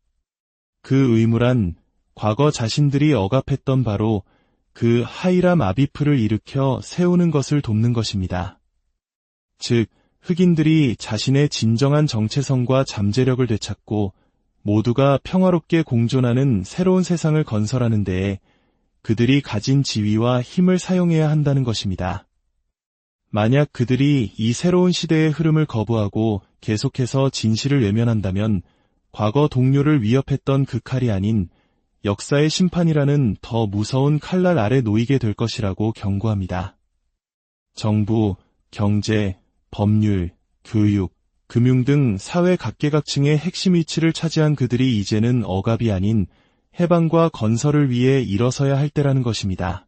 그 의무란 과거 자신들이 억압했던 바로 그 하이람 아비프를 일으켜 세우는 것을 돕는 것입니다. 즉, 흑인들이 자신의 진정한 정체성과 잠재력을 되찾고 모두가 평화롭게 공존하는 새로운 세상을 건설하는 데에 그들이 가진 지위와 힘을 사용해야 한다는 것입니다. 만약 그들이 이 새로운 시대의 흐름을 거부하고 계속해서 진실을 외면한다면 과거 동료를 위협했던 그 칼이 아닌 역사의 심판이라는 더 무서운 칼날 아래 놓이게 될 것이라고 경고합니다. 정부, 경제, 법률, 교육, 금융 등 사회 각계각층의 핵심 위치를 차지한 그들이 이제는 억압이 아닌 해방과 건설을 위해 일어서야 할 때라는 것입니다.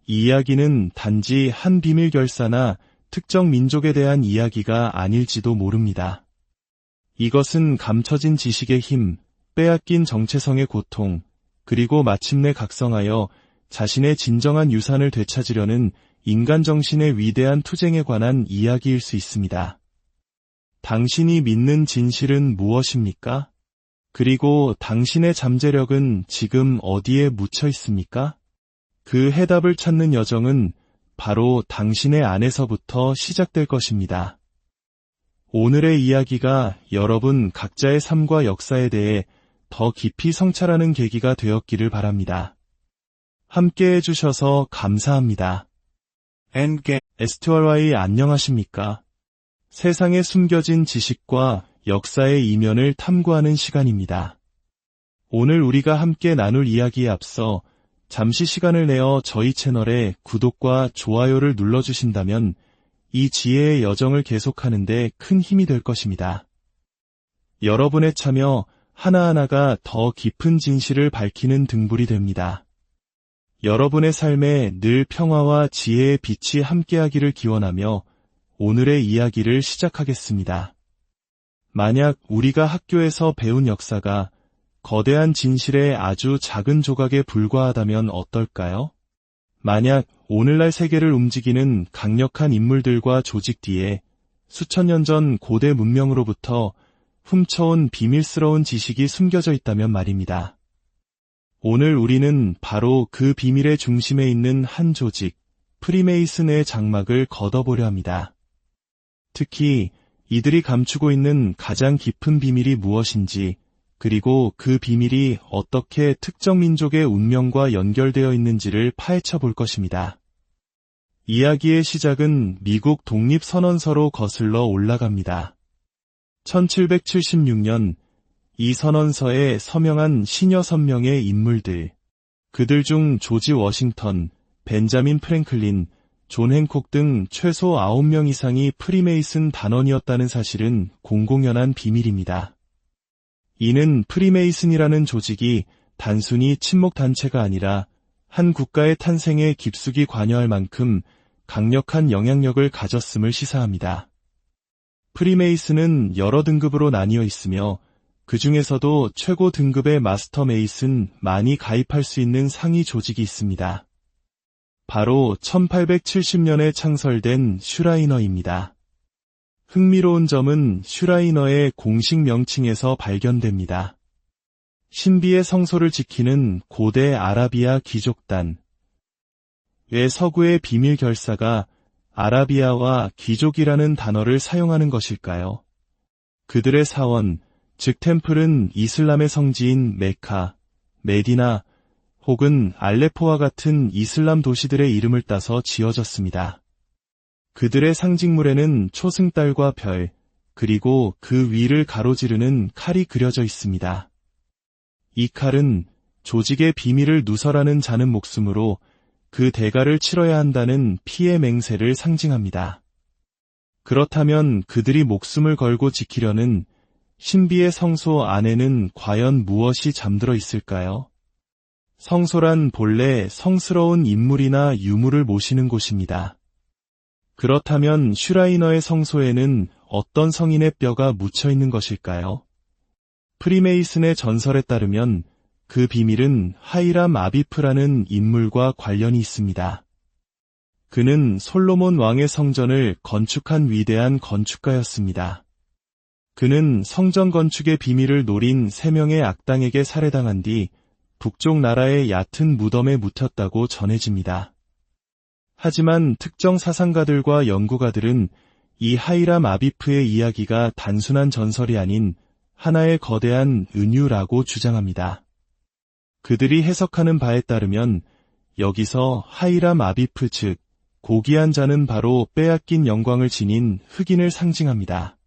이 이야기는 단지 한 비밀 결사나 특정 민족에 대한 이야기가 아닐지도 모릅니다. 이것은 감춰진 지식의 힘, 빼앗긴 정체성의 고통, 그리고 마침내 각성하여 자신의 진정한 유산을 되찾으려는 인간 정신의 위대한 투쟁에 관한 이야기일 수 있습니다. 당신이 믿는 진실은 무엇입니까? 그리고 당신의 잠재력은 지금 어디에 묻혀 있습니까? 그 해답을 찾는 여정은 바로 당신의 안에서부터 시작될 것입니다. 오늘의 이야기가 여러분 각자의 삶과 역사에 대해 더 깊이 성찰하는 계기가 되었기를 바랍니다. 함께 해주셔서 감사합니다. STRY 안녕하십니까? 세상에 숨겨진 지식과 역사의 이면을 탐구하는 시간입니다. 오늘 우리가 함께 나눌 이야기에 앞서 잠시 시간을 내어 저희 채널에 구독과 좋아요를 눌러주신다면 이 지혜의 여정을 계속하는 데 큰 힘이 될 것입니다. 여러분의 참여 하나하나가 더 깊은 진실을 밝히는 등불이 됩니다. 여러분의 삶에 늘 평화와 지혜의 빛이 함께하기를 기원하며 오늘의 이야기를 시작하겠습니다. 만약 우리가 학교에서 배운 역사가 거대한 진실의 아주 작은 조각에 불과하다면 어떨까요? 만약 오늘날 세계를 움직이는 강력한 인물들과 조직 뒤에 수천 년 전 고대 문명으로부터 훔쳐온 비밀스러운 지식이 숨겨져 있다면 말입니다. 오늘 우리는 바로 그 비밀의 중심에 있는 한 조직, 프리메이슨의 장막을 걷어보려 합니다. 특히 이들이 감추고 있는 가장 깊은 비밀이 무엇인지, 그리고 그 비밀이 어떻게 특정 민족의 운명과 연결되어 있는지를 파헤쳐 볼 것입니다. 이야기의 시작은 미국 독립선언서로 거슬러 올라갑니다. 1776년 이 선언서에 서명한 시녀 6명의 인물들, 그들 중 조지 워싱턴, 벤자민 프랭클린, 존 행콕 등 최소 9명 이상이 프리메이슨 단원이었다는 사실은 공공연한 비밀입니다. 이는 프리메이슨이라는 조직이 단순히 친목단체가 아니라 한 국가의 탄생에 깊숙이 관여할 만큼 강력한 영향력을 가졌음을 시사합니다. 프리메이슨은 여러 등급으로 나뉘어 있으며 그 중에서도 최고 등급의 마스터 메이슨만이 가입할 수 있는 상위 조직이 있습니다. 바로 1870년에 창설된 슈라이너입니다. 흥미로운 점은 슈라이너의 공식 명칭에서 발견됩니다. 신비의 성소를 지키는 고대 아라비아 귀족단. 왜 서구의 비밀 결사가 아라비아와 귀족이라는 단어를 사용하는 것일까요? 그들의 사원, 즉 템플은 이슬람의 성지인 메카, 메디나 혹은 알레포와 같은 이슬람 도시들의 이름을 따서 지어졌습니다. 그들의 상징물에는 초승달과 별, 그리고 그 위를 가로지르는 칼이 그려져 있습니다. 이 칼은 조직의 비밀을 누설하는 자는 목숨으로 그 대가를 치러야 한다는 피해 맹세를 상징합니다. 그렇다면 그들이 목숨을 걸고 지키려는 신비의 성소 안에는 과연 무엇이 잠들어 있을까요? 성소란 본래 성스러운 인물이나 유물을 모시는 곳입니다. 그렇다면 슈라이너의 성소에는 어떤 성인의 뼈가 묻혀 있는 것일까요? 프리메이슨의 전설에 따르면 그 비밀은 하이람 아비프라는 인물과 관련이 있습니다. 그는 솔로몬 왕의 성전을 건축한 위대한 건축가였습니다. 그는 성전 건축의 비밀을 노린 3명의 악당에게 살해당한 뒤 북쪽 나라의 얕은 무덤에 묻혔다고 전해집니다. 하지만 특정 사상가들과 연구가들은 이 하이람 아비프의 이야기가 단순한 전설이 아닌 하나의 거대한 은유라고 주장합니다. 그들이 해석하는 바에 따르면 여기서 하이람 아비프 즉 고귀한 자는 바로 빼앗긴 영광을 지닌 흑인을 상징합니다.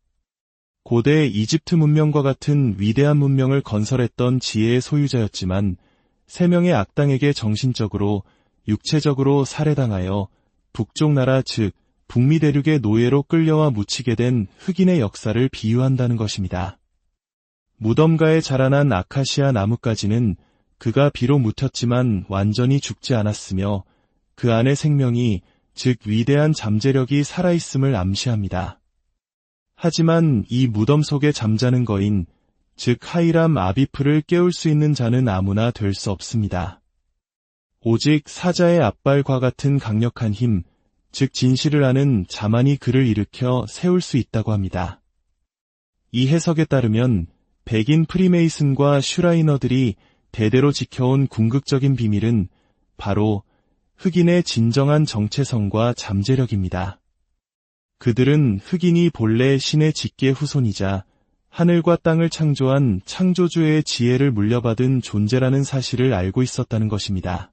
고대 이집트 문명과 같은 위대한 문명을 건설했던 지혜의 소유자였지만 3명의 악당에게 정신적으로 육체적으로 살해당하여 북쪽 나라 즉 북미 대륙의 노예로 끌려와 묻히게 된 흑인의 역사를 비유한다는 것입니다. 무덤가에 자라난 아카시아 나뭇가지는 그가 비록 묻혔지만 완전히 죽지 않았으며 그 안의 생명이 즉 위대한 잠재력이 살아있음을 암시합니다. 하지만 이 무덤 속에 잠자는 거인 즉 하이람 아비프를 깨울 수 있는 자는 아무나 될 수 없습니다. 오직 사자의 앞발과 같은 강력한 힘, 즉 진실을 아는 자만이 그를 일으켜 세울 수 있다고 합니다. 이 해석에 따르면 백인 프리메이슨과 슈라이너들이 대대로 지켜온 궁극적인 비밀은 바로 흑인의 진정한 정체성과 잠재력입니다. 그들은 흑인이 본래 신의 직계 후손이자 하늘과 땅을 창조한 창조주의 지혜를 물려받은 존재라는 사실을 알고 있었다는 것입니다.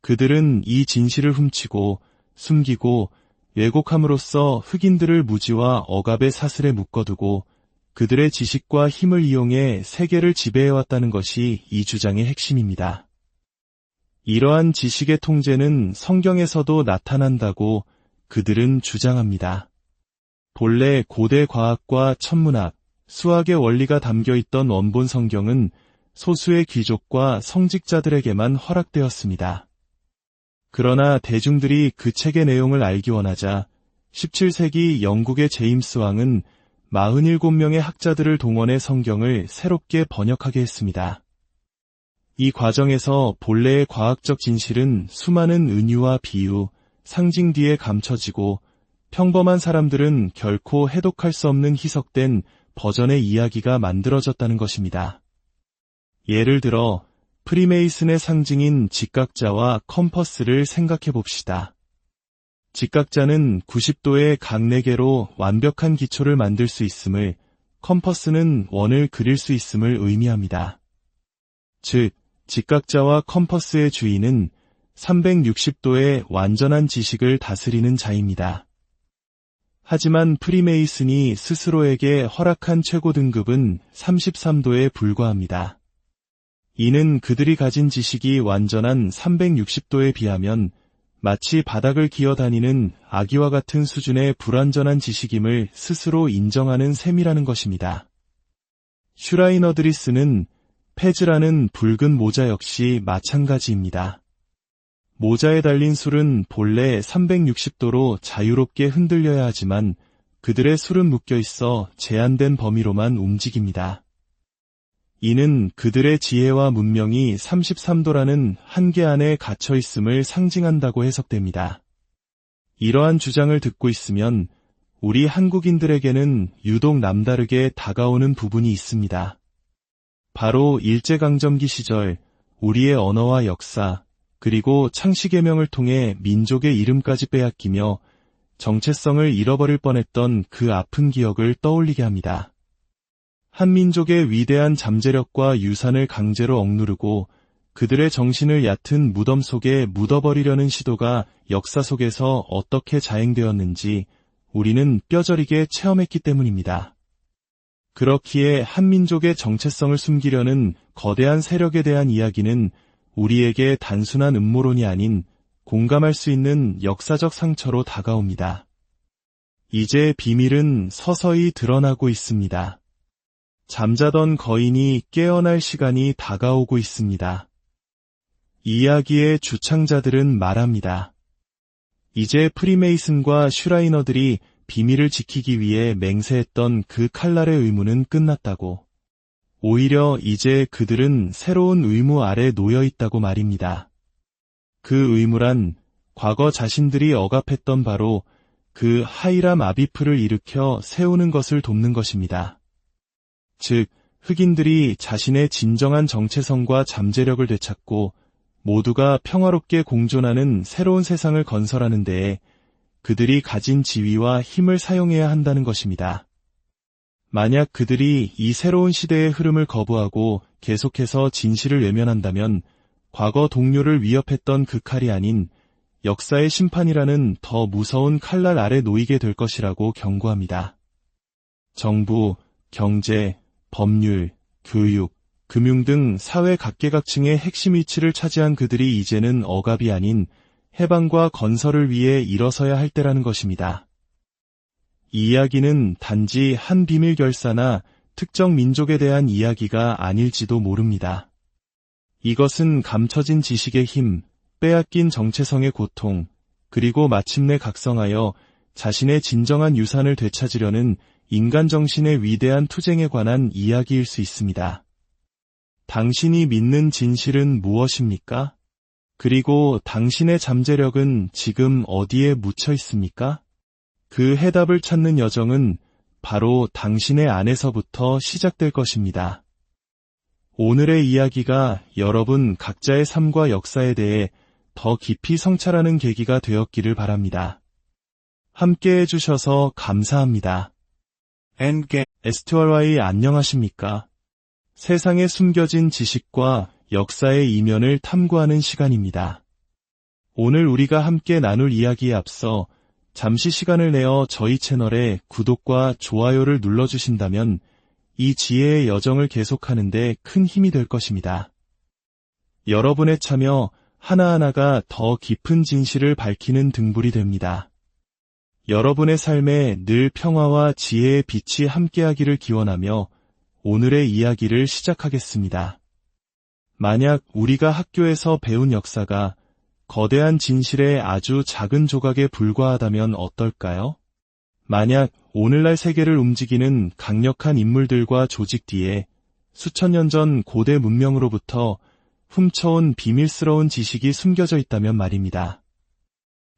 그들은 이 진실을 훔치고 숨기고 왜곡함으로써 흑인들을 무지와 억압의 사슬에 묶어두고 그들의 지식과 힘을 이용해 세계를 지배해왔다는 것이 이 주장의 핵심입니다. 이러한 지식의 통제는 성경에서도 나타난다고 그들은 주장합니다. 본래 고대 과학과 천문학, 수학의 원리가 담겨있던 원본 성경은 소수의 귀족과 성직자들에게만 허락되었습니다. 그러나 대중들이 그 책의 내용을 알기 원하자 17세기 영국의 제임스 왕은 47명의 학자들을 동원해 성경을 새롭게 번역하게 했습니다. 이 과정에서 본래의 과학적 진실은 수많은 은유와 비유, 상징 뒤에 감춰지고 평범한 사람들은 결코 해독할 수 없는 희석된 버전의 이야기가 만들어졌다는 것입니다. 예를 들어 프리메이슨의 상징인 직각자와 컴퍼스를 생각해 봅시다. 직각자는 90도의 각 4개로 완벽한 기초를 만들 수 있음을, 컴퍼스는 원을 그릴 수 있음을 의미합니다. 즉, 직각자와 컴퍼스의 주인은 360도의 완전한 지식을 다스리는 자입니다. 하지만 프리메이슨이 스스로에게 허락한 최고 등급은 33도에 불과합니다. 이는 그들이 가진 지식이 완전한 360도에 비하면 마치 바닥을 기어다니는 아기와 같은 수준의 불완전한 지식임을 스스로 인정하는 셈이라는 것입니다. 슈라이너들이 쓰는 페즈라는 붉은 모자 역시 마찬가지입니다. 모자에 달린 술은 본래 360도로 자유롭게 흔들려야 하지만 그들의 술은 묶여 있어 제한된 범위로만 움직입니다. 이는 그들의 지혜와 문명이 33도라는 한계 안에 갇혀 있음을 상징한다고 해석됩니다. 이러한 주장을 듣고 있으면 우리 한국인들에게는 유독 남다르게 다가오는 부분이 있습니다. 바로 일제강점기 시절 우리의 언어와 역사, 그리고 창씨개명을 통해 민족의 이름까지 빼앗기며 정체성을 잃어버릴 뻔했던 그 아픈 기억을 떠올리게 합니다. 한민족의 위대한 잠재력과 유산을 강제로 억누르고 그들의 정신을 얕은 무덤 속에 묻어버리려는 시도가 역사 속에서 어떻게 자행되었는지 우리는 뼈저리게 체험했기 때문입니다. 그렇기에 한민족의 정체성을 숨기려는 거대한 세력에 대한 이야기는 우리에게 단순한 음모론이 아닌 공감할 수 있는 역사적 상처로 다가옵니다. 이제 비밀은 서서히 드러나고 있습니다. 잠자던 거인이 깨어날 시간이 다가오고 있습니다. 이야기의 주창자들은 말합니다. 이제 프리메이슨과 슈라이너들이 비밀을 지키기 위해 맹세했던 그 칼날의 의무는 끝났다고. 오히려 이제 그들은 새로운 의무 아래 놓여 있다고 말입니다. 그 의무란 과거 자신들이 억압했던 바로 그 하이람 아비프를 일으켜 세우는 것을 돕는 것입니다. 즉, 흑인들이 자신의 진정한 정체성과 잠재력을 되찾고 모두가 평화롭게 공존하는 새로운 세상을 건설하는 데에 그들이 가진 지위와 힘을 사용해야 한다는 것입니다. 만약 그들이 이 새로운 시대의 흐름을 거부하고 계속해서 진실을 외면한다면 과거 동료를 위협했던 그 칼이 아닌 역사의 심판이라는 더 무서운 칼날 아래 놓이게 될 것이라고 경고합니다. 정부, 경제, 법률, 교육, 금융 등 사회 각계각층의 핵심 위치를 차지한 그들이 이제는 억압이 아닌 해방과 건설을 위해 일어서야 할 때라는 것입니다. 이 이야기는 단지 한 비밀 결사나 특정 민족에 대한 이야기가 아닐지도 모릅니다. 이것은 감춰진 지식의 힘, 빼앗긴 정체성의 고통, 그리고 마침내 각성하여 자신의 진정한 유산을 되찾으려는 인간 정신의 위대한 투쟁에 관한 이야기일 수 있습니다. 당신이 믿는 진실은 무엇입니까? 그리고 당신의 잠재력은 지금 어디에 묻혀 있습니까? 그 해답을 찾는 여정은 바로 당신의 안에서부터 시작될 것입니다. 오늘의 이야기가 여러분 각자의 삶과 역사에 대해 더 깊이 성찰하는 계기가 되었기를 바랍니다. 함께 해주셔서 감사합니다. STRY 안녕하십니까? 세상에 숨겨진 지식과 역사의 이면을 탐구하는 시간입니다. 오늘 우리가 함께 나눌 이야기에 앞서 잠시 시간을 내어 저희 채널에 구독과 좋아요를 눌러주신다면 이 지혜의 여정을 계속하는 데 큰 힘이 될 것입니다. 여러분의 참여 하나하나가 더 깊은 진실을 밝히는 등불이 됩니다. 여러분의 삶에 늘 평화와 지혜의 빛이 함께하기를 기원하며 오늘의 이야기를 시작하겠습니다. 만약 우리가 학교에서 배운 역사가 거대한 진실의 아주 작은 조각에 불과하다면 어떨까요? 만약 오늘날 세계를 움직이는 강력한 인물들과 조직 뒤에 수천 년 전 고대 문명으로부터 훔쳐온 비밀스러운 지식이 숨겨져 있다면 말입니다.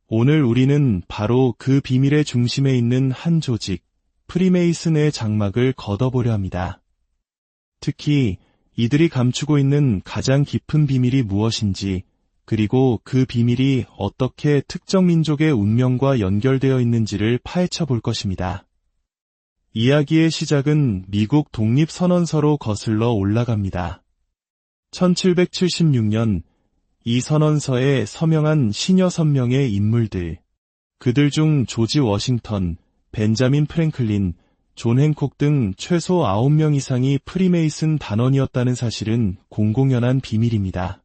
오늘 우리는 바로 그 비밀의 중심에 있는 한 조직, 프리메이슨의 장막을 걷어보려 합니다. 특히 이들이 감추고 있는 가장 깊은 비밀이 무엇인지, 그리고 그 비밀이 어떻게 특정 민족의 운명과 연결되어 있는지를 파헤쳐 볼 것입니다. 이야기의 시작은 미국 독립선언서로 거슬러 올라갑니다. 1776년 이 선언서에 서명한 시녀 6명의 인물들, 그들 중 조지 워싱턴, 벤자민 프랭클린, 존 행콕 등 최소 9명 이상이 프리메이슨 단원이었다는 사실은 공공연한 비밀입니다.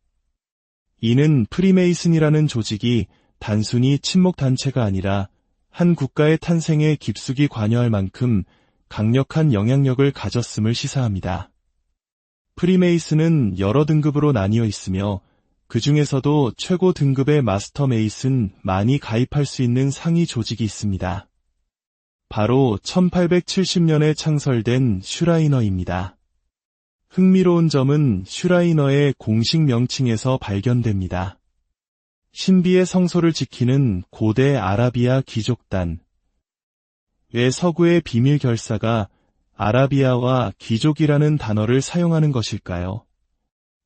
이는 프리메이슨이라는 조직이 단순히 친목단체가 아니라 한 국가의 탄생에 깊숙이 관여할 만큼 강력한 영향력을 가졌음을 시사합니다. 프리메이슨은 여러 등급으로 나뉘어 있으며 그 중에서도 최고 등급의 마스터 메이슨만이 가입할 수 있는 상위 조직이 있습니다. 바로 1870년에 창설된 슈라이너입니다. 흥미로운 점은 슈라이너의 공식 명칭에서 발견됩니다. 신비의 성소를 지키는 고대 아라비아 귀족단. 왜 서구의 비밀 결사가 아라비아와 귀족이라는 단어를 사용하는 것일까요?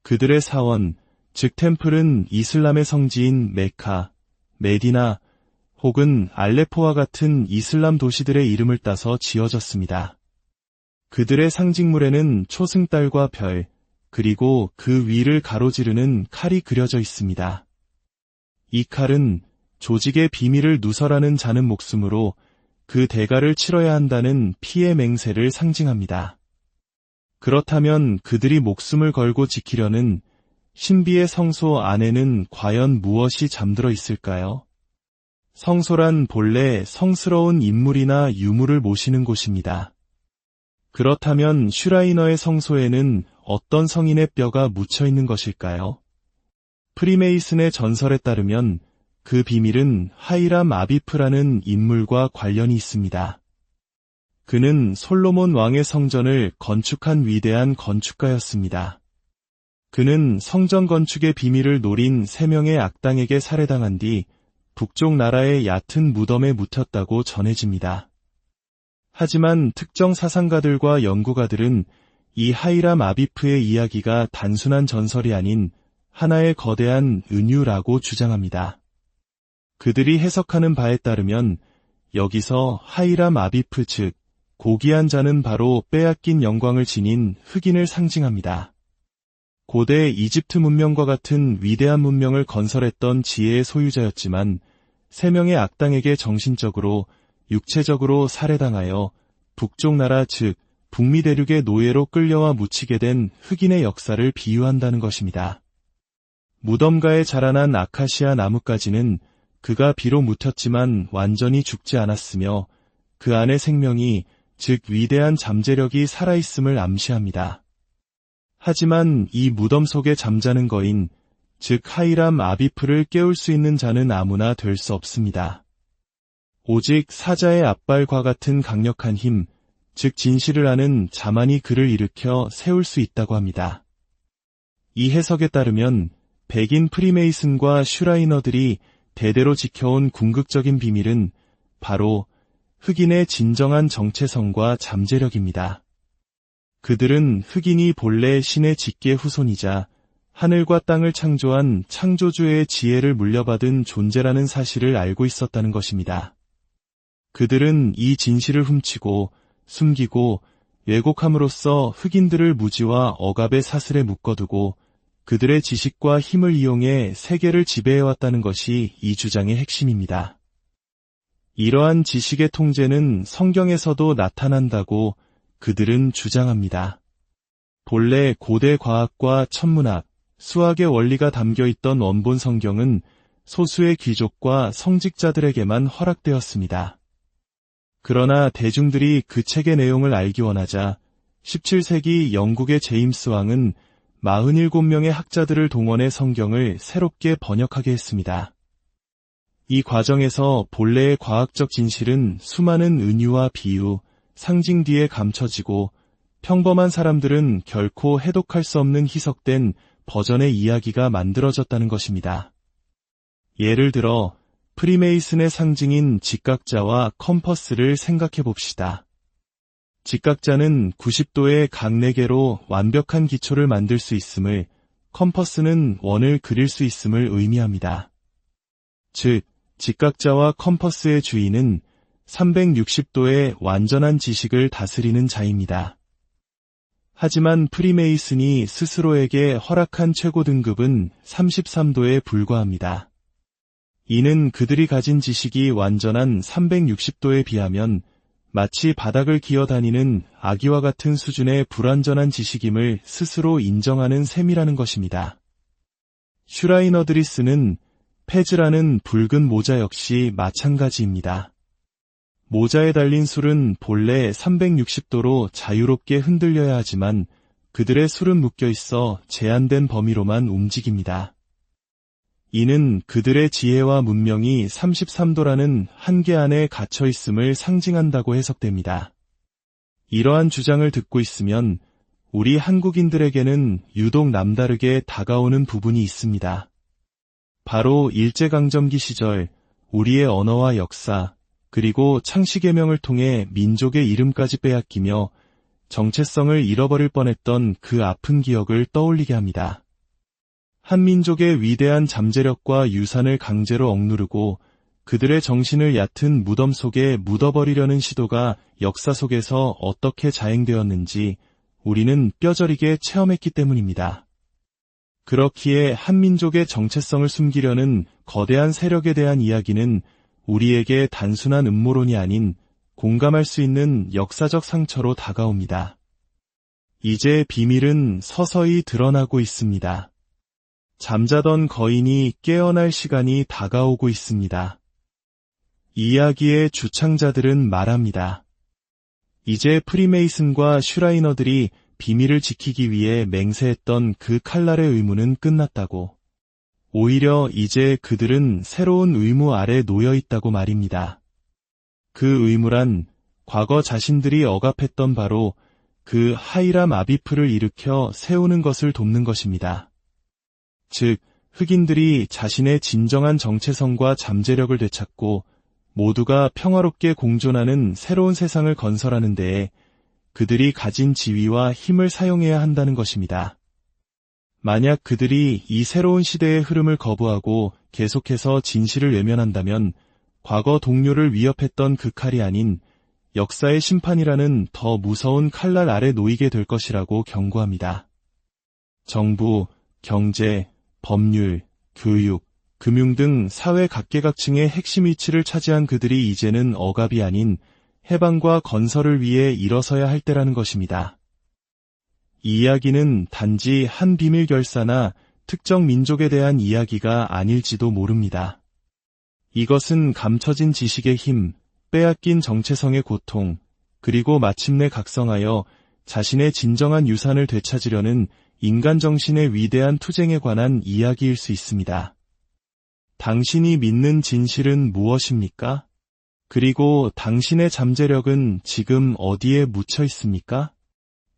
그들의 사원, 즉 템플은 이슬람의 성지인 메카, 메디나 혹은 알레포와 같은 이슬람 도시들의 이름을 따서 지어졌습니다. 그들의 상징물에는 초승달과 별, 그리고 그 위를 가로지르는 칼이 그려져 있습니다. 이 칼은 조직의 비밀을 누설하는 자는 목숨으로 그 대가를 치러야 한다는 피의 맹세를 상징합니다. 그렇다면 그들이 목숨을 걸고 지키려는 신비의 성소 안에는 과연 무엇이 잠들어 있을까요? 성소란 본래 성스러운 인물이나 유물을 모시는 곳입니다. 그렇다면 슈라이너의 성소에는 어떤 성인의 뼈가 묻혀 있는 것일까요? 프리메이슨의 전설에 따르면 그 비밀은 하이람 아비프라는 인물과 관련이 있습니다. 그는 솔로몬 왕의 성전을 건축한 위대한 건축가였습니다. 그는 성전 건축의 비밀을 노린 3명의 악당에게 살해당한 뒤 북쪽 나라의 얕은 무덤에 묻혔다고 전해집니다. 하지만 특정 사상가들과 연구가들은 이 하이람 아비프의 이야기가 단순한 전설이 아닌 하나의 거대한 은유라고 주장합니다. 그들이 해석하는 바에 따르면 여기서 하이람 아비프 즉 고귀한 자는 바로 빼앗긴 영광을 지닌 흑인을 상징합니다. 고대 이집트 문명과 같은 위대한 문명을 건설했던 지혜의 소유자였지만 3명의 악당에게 정신적으로 육체적으로 살해당하여 북쪽 나라 즉 북미 대륙의 노예로 끌려와 묻히게 된 흑인의 역사를 비유한다는 것입니다. 무덤가에 자라난 아카시아 나뭇가지는 그가 비록 묻혔지만 완전히 죽지 않았으며 그 안의 생명이 즉 위대한 잠재력이 살아있음을 암시합니다. 하지만 이 무덤 속에 잠자는 거인 즉 하이람 아비프를 깨울 수 있는 자는 아무나 될 수 없습니다. 오직 사자의 앞발과 같은 강력한 힘, 즉 진실을 아는 자만이 그를 일으켜 세울 수 있다고 합니다. 이 해석에 따르면 백인 프리메이슨과 슈라이너들이 대대로 지켜온 궁극적인 비밀은 바로 흑인의 진정한 정체성과 잠재력입니다. 그들은 흑인이 본래 신의 직계 후손이자 하늘과 땅을 창조한 창조주의 지혜를 물려받은 존재라는 사실을 알고 있었다는 것입니다. 그들은 이 진실을 훔치고 숨기고 왜곡함으로써 흑인들을 무지와 억압의 사슬에 묶어두고 그들의 지식과 힘을 이용해 세계를 지배해왔다는 것이 이 주장의 핵심입니다. 이러한 지식의 통제는 성경에서도 나타난다고 그들은 주장합니다. 본래 고대 과학과 천문학, 수학의 원리가 담겨있던 원본 성경은 소수의 귀족과 성직자들에게만 허락되었습니다. 그러나 대중들이 그 책의 내용을 알기 원하자 17세기 영국의 제임스 왕은 47명의 학자들을 동원해 성경을 새롭게 번역하게 했습니다. 이 과정에서 본래의 과학적 진실은 수많은 은유와 비유, 상징 뒤에 감춰지고 평범한 사람들은 결코 해독할 수 없는 희석된 버전의 이야기가 만들어졌다는 것입니다. 예를 들어 프리메이슨의 상징인 직각자와 컴퍼스를 생각해 봅시다. 직각자는 90도의 각 4개로 완벽한 기초를 만들 수 있음을, 컴퍼스는 원을 그릴 수 있음을 의미합니다. 즉, 직각자와 컴퍼스의 주인은 360도의 완전한 지식을 다스리는 자입니다. 하지만 프리메이슨이 스스로에게 허락한 최고 등급은 33도에 불과합니다. 이는 그들이 가진 지식이 완전한 360도에 비하면 마치 바닥을 기어다니는 아기와 같은 수준의 불완전한 지식임을 스스로 인정하는 셈이라는 것입니다. 슈라이너들이 쓰는 페즈라는 붉은 모자 역시 마찬가지입니다. 모자에 달린 술은 본래 360도로 자유롭게 흔들려야 하지만 그들의 술은 묶여 있어 제한된 범위로만 움직입니다. 이는 그들의 지혜와 문명이 33도라는 한계 안에 갇혀 있음을 상징한다고 해석됩니다. 이러한 주장을 듣고 있으면 우리 한국인들에게는 유독 남다르게 다가오는 부분이 있습니다. 바로 일제강점기 시절 우리의 언어와 역사, 그리고 창씨개명을 통해 민족의 이름까지 빼앗기며 정체성을 잃어버릴 뻔했던 그 아픈 기억을 떠올리게 합니다. 한민족의 위대한 잠재력과 유산을 강제로 억누르고 그들의 정신을 얕은 무덤 속에 묻어버리려는 시도가 역사 속에서 어떻게 자행되었는지 우리는 뼈저리게 체험했기 때문입니다. 그렇기에 한민족의 정체성을 숨기려는 거대한 세력에 대한 이야기는 우리에게 단순한 음모론이 아닌 공감할 수 있는 역사적 상처로 다가옵니다. 이제 비밀은 서서히 드러나고 있습니다. 잠자던 거인이 깨어날 시간이 다가오고 있습니다. 이야기의 주창자들은 말합니다. 이제 프리메이슨과 슈라이너들이 비밀을 지키기 위해 맹세했던 그 칼날의 의무는 끝났다고. 오히려 이제 그들은 새로운 의무 아래 놓여 있다고 말입니다. 그 의무란 과거 자신들이 억압했던 바로 그 하이람 아비프를 일으켜 세우는 것을 돕는 것입니다. 즉, 흑인들이 자신의 진정한 정체성과 잠재력을 되찾고 모두가 평화롭게 공존하는 새로운 세상을 건설하는 데에 그들이 가진 지위와 힘을 사용해야 한다는 것입니다. 만약 그들이 이 새로운 시대의 흐름을 거부하고 계속해서 진실을 외면한다면 과거 동료를 위협했던 그 칼이 아닌 역사의 심판이라는 더 무서운 칼날 아래 놓이게 될 것이라고 경고합니다. 정부, 경제, 법률, 교육, 금융 등 사회 각계각층의 핵심 위치를 차지한 그들이 이제는 억압이 아닌 해방과 건설을 위해 일어서야 할 때라는 것입니다. 이 이야기는 단지 한 비밀 결사나 특정 민족에 대한 이야기가 아닐지도 모릅니다. 이것은 감춰진 지식의 힘, 빼앗긴 정체성의 고통, 그리고 마침내 각성하여 자신의 진정한 유산을 되찾으려는 인간 정신의 위대한 투쟁에 관한 이야기일 수 있습니다. 당신이 믿는 진실은 무엇입니까? 그리고 당신의 잠재력은 지금 어디에 묻혀 있습니까?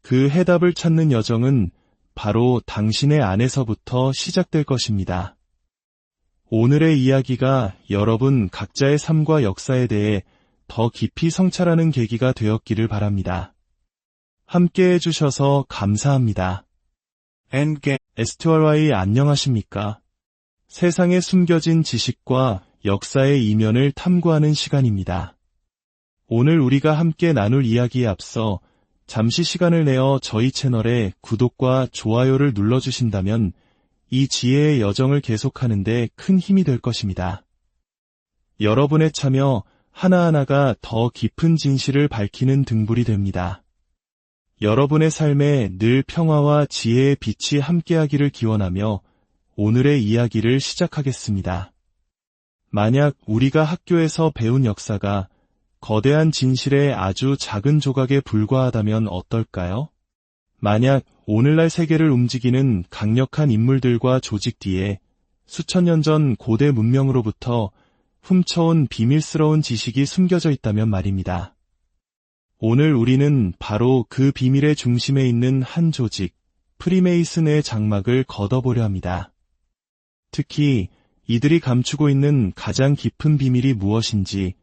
그 해답을 찾는 여정은 바로 당신의 안에서부터 시작될 것입니다. 오늘의 이야기가 여러분 각자의 삶과 역사에 대해 더 깊이 성찰하는 계기가 되었기를 바랍니다. 함께 해주셔서 감사합니다. STRY 안녕하십니까? 세상에 숨겨진 지식과 역사의 이면을 탐구하는 시간입니다. 오늘 우리가 함께 나눌 이야기에 앞서 잠시 시간을 내어 저희 채널에 구독과 좋아요를 눌러주신다면 이 지혜의 여정을 계속하는 데 큰 힘이 될 것입니다. 여러분의 참여 하나하나가 더 깊은 진실을 밝히는 등불이 됩니다. 여러분의 삶에 늘 평화와 지혜의 빛이 함께하기를 기원하며 오늘의 이야기를 시작하겠습니다. 만약 우리가 학교에서 배운 역사가 거대한 진실의 아주 작은 조각에 불과하다면 어떨까요? 만약 오늘날 세계를 움직이는 강력한 인물들과 조직 뒤에 수천 년 전 고대 문명으로부터 훔쳐온 비밀스러운 지식이 숨겨져 있다면 말입니다. 오늘 우리는 바로 그 비밀의 중심에 있는 한 조직, 프리메이슨의 장막을 걷어보려 합니다. 특히 이들이 감추고 있는 가장 깊은 비밀이 무엇인지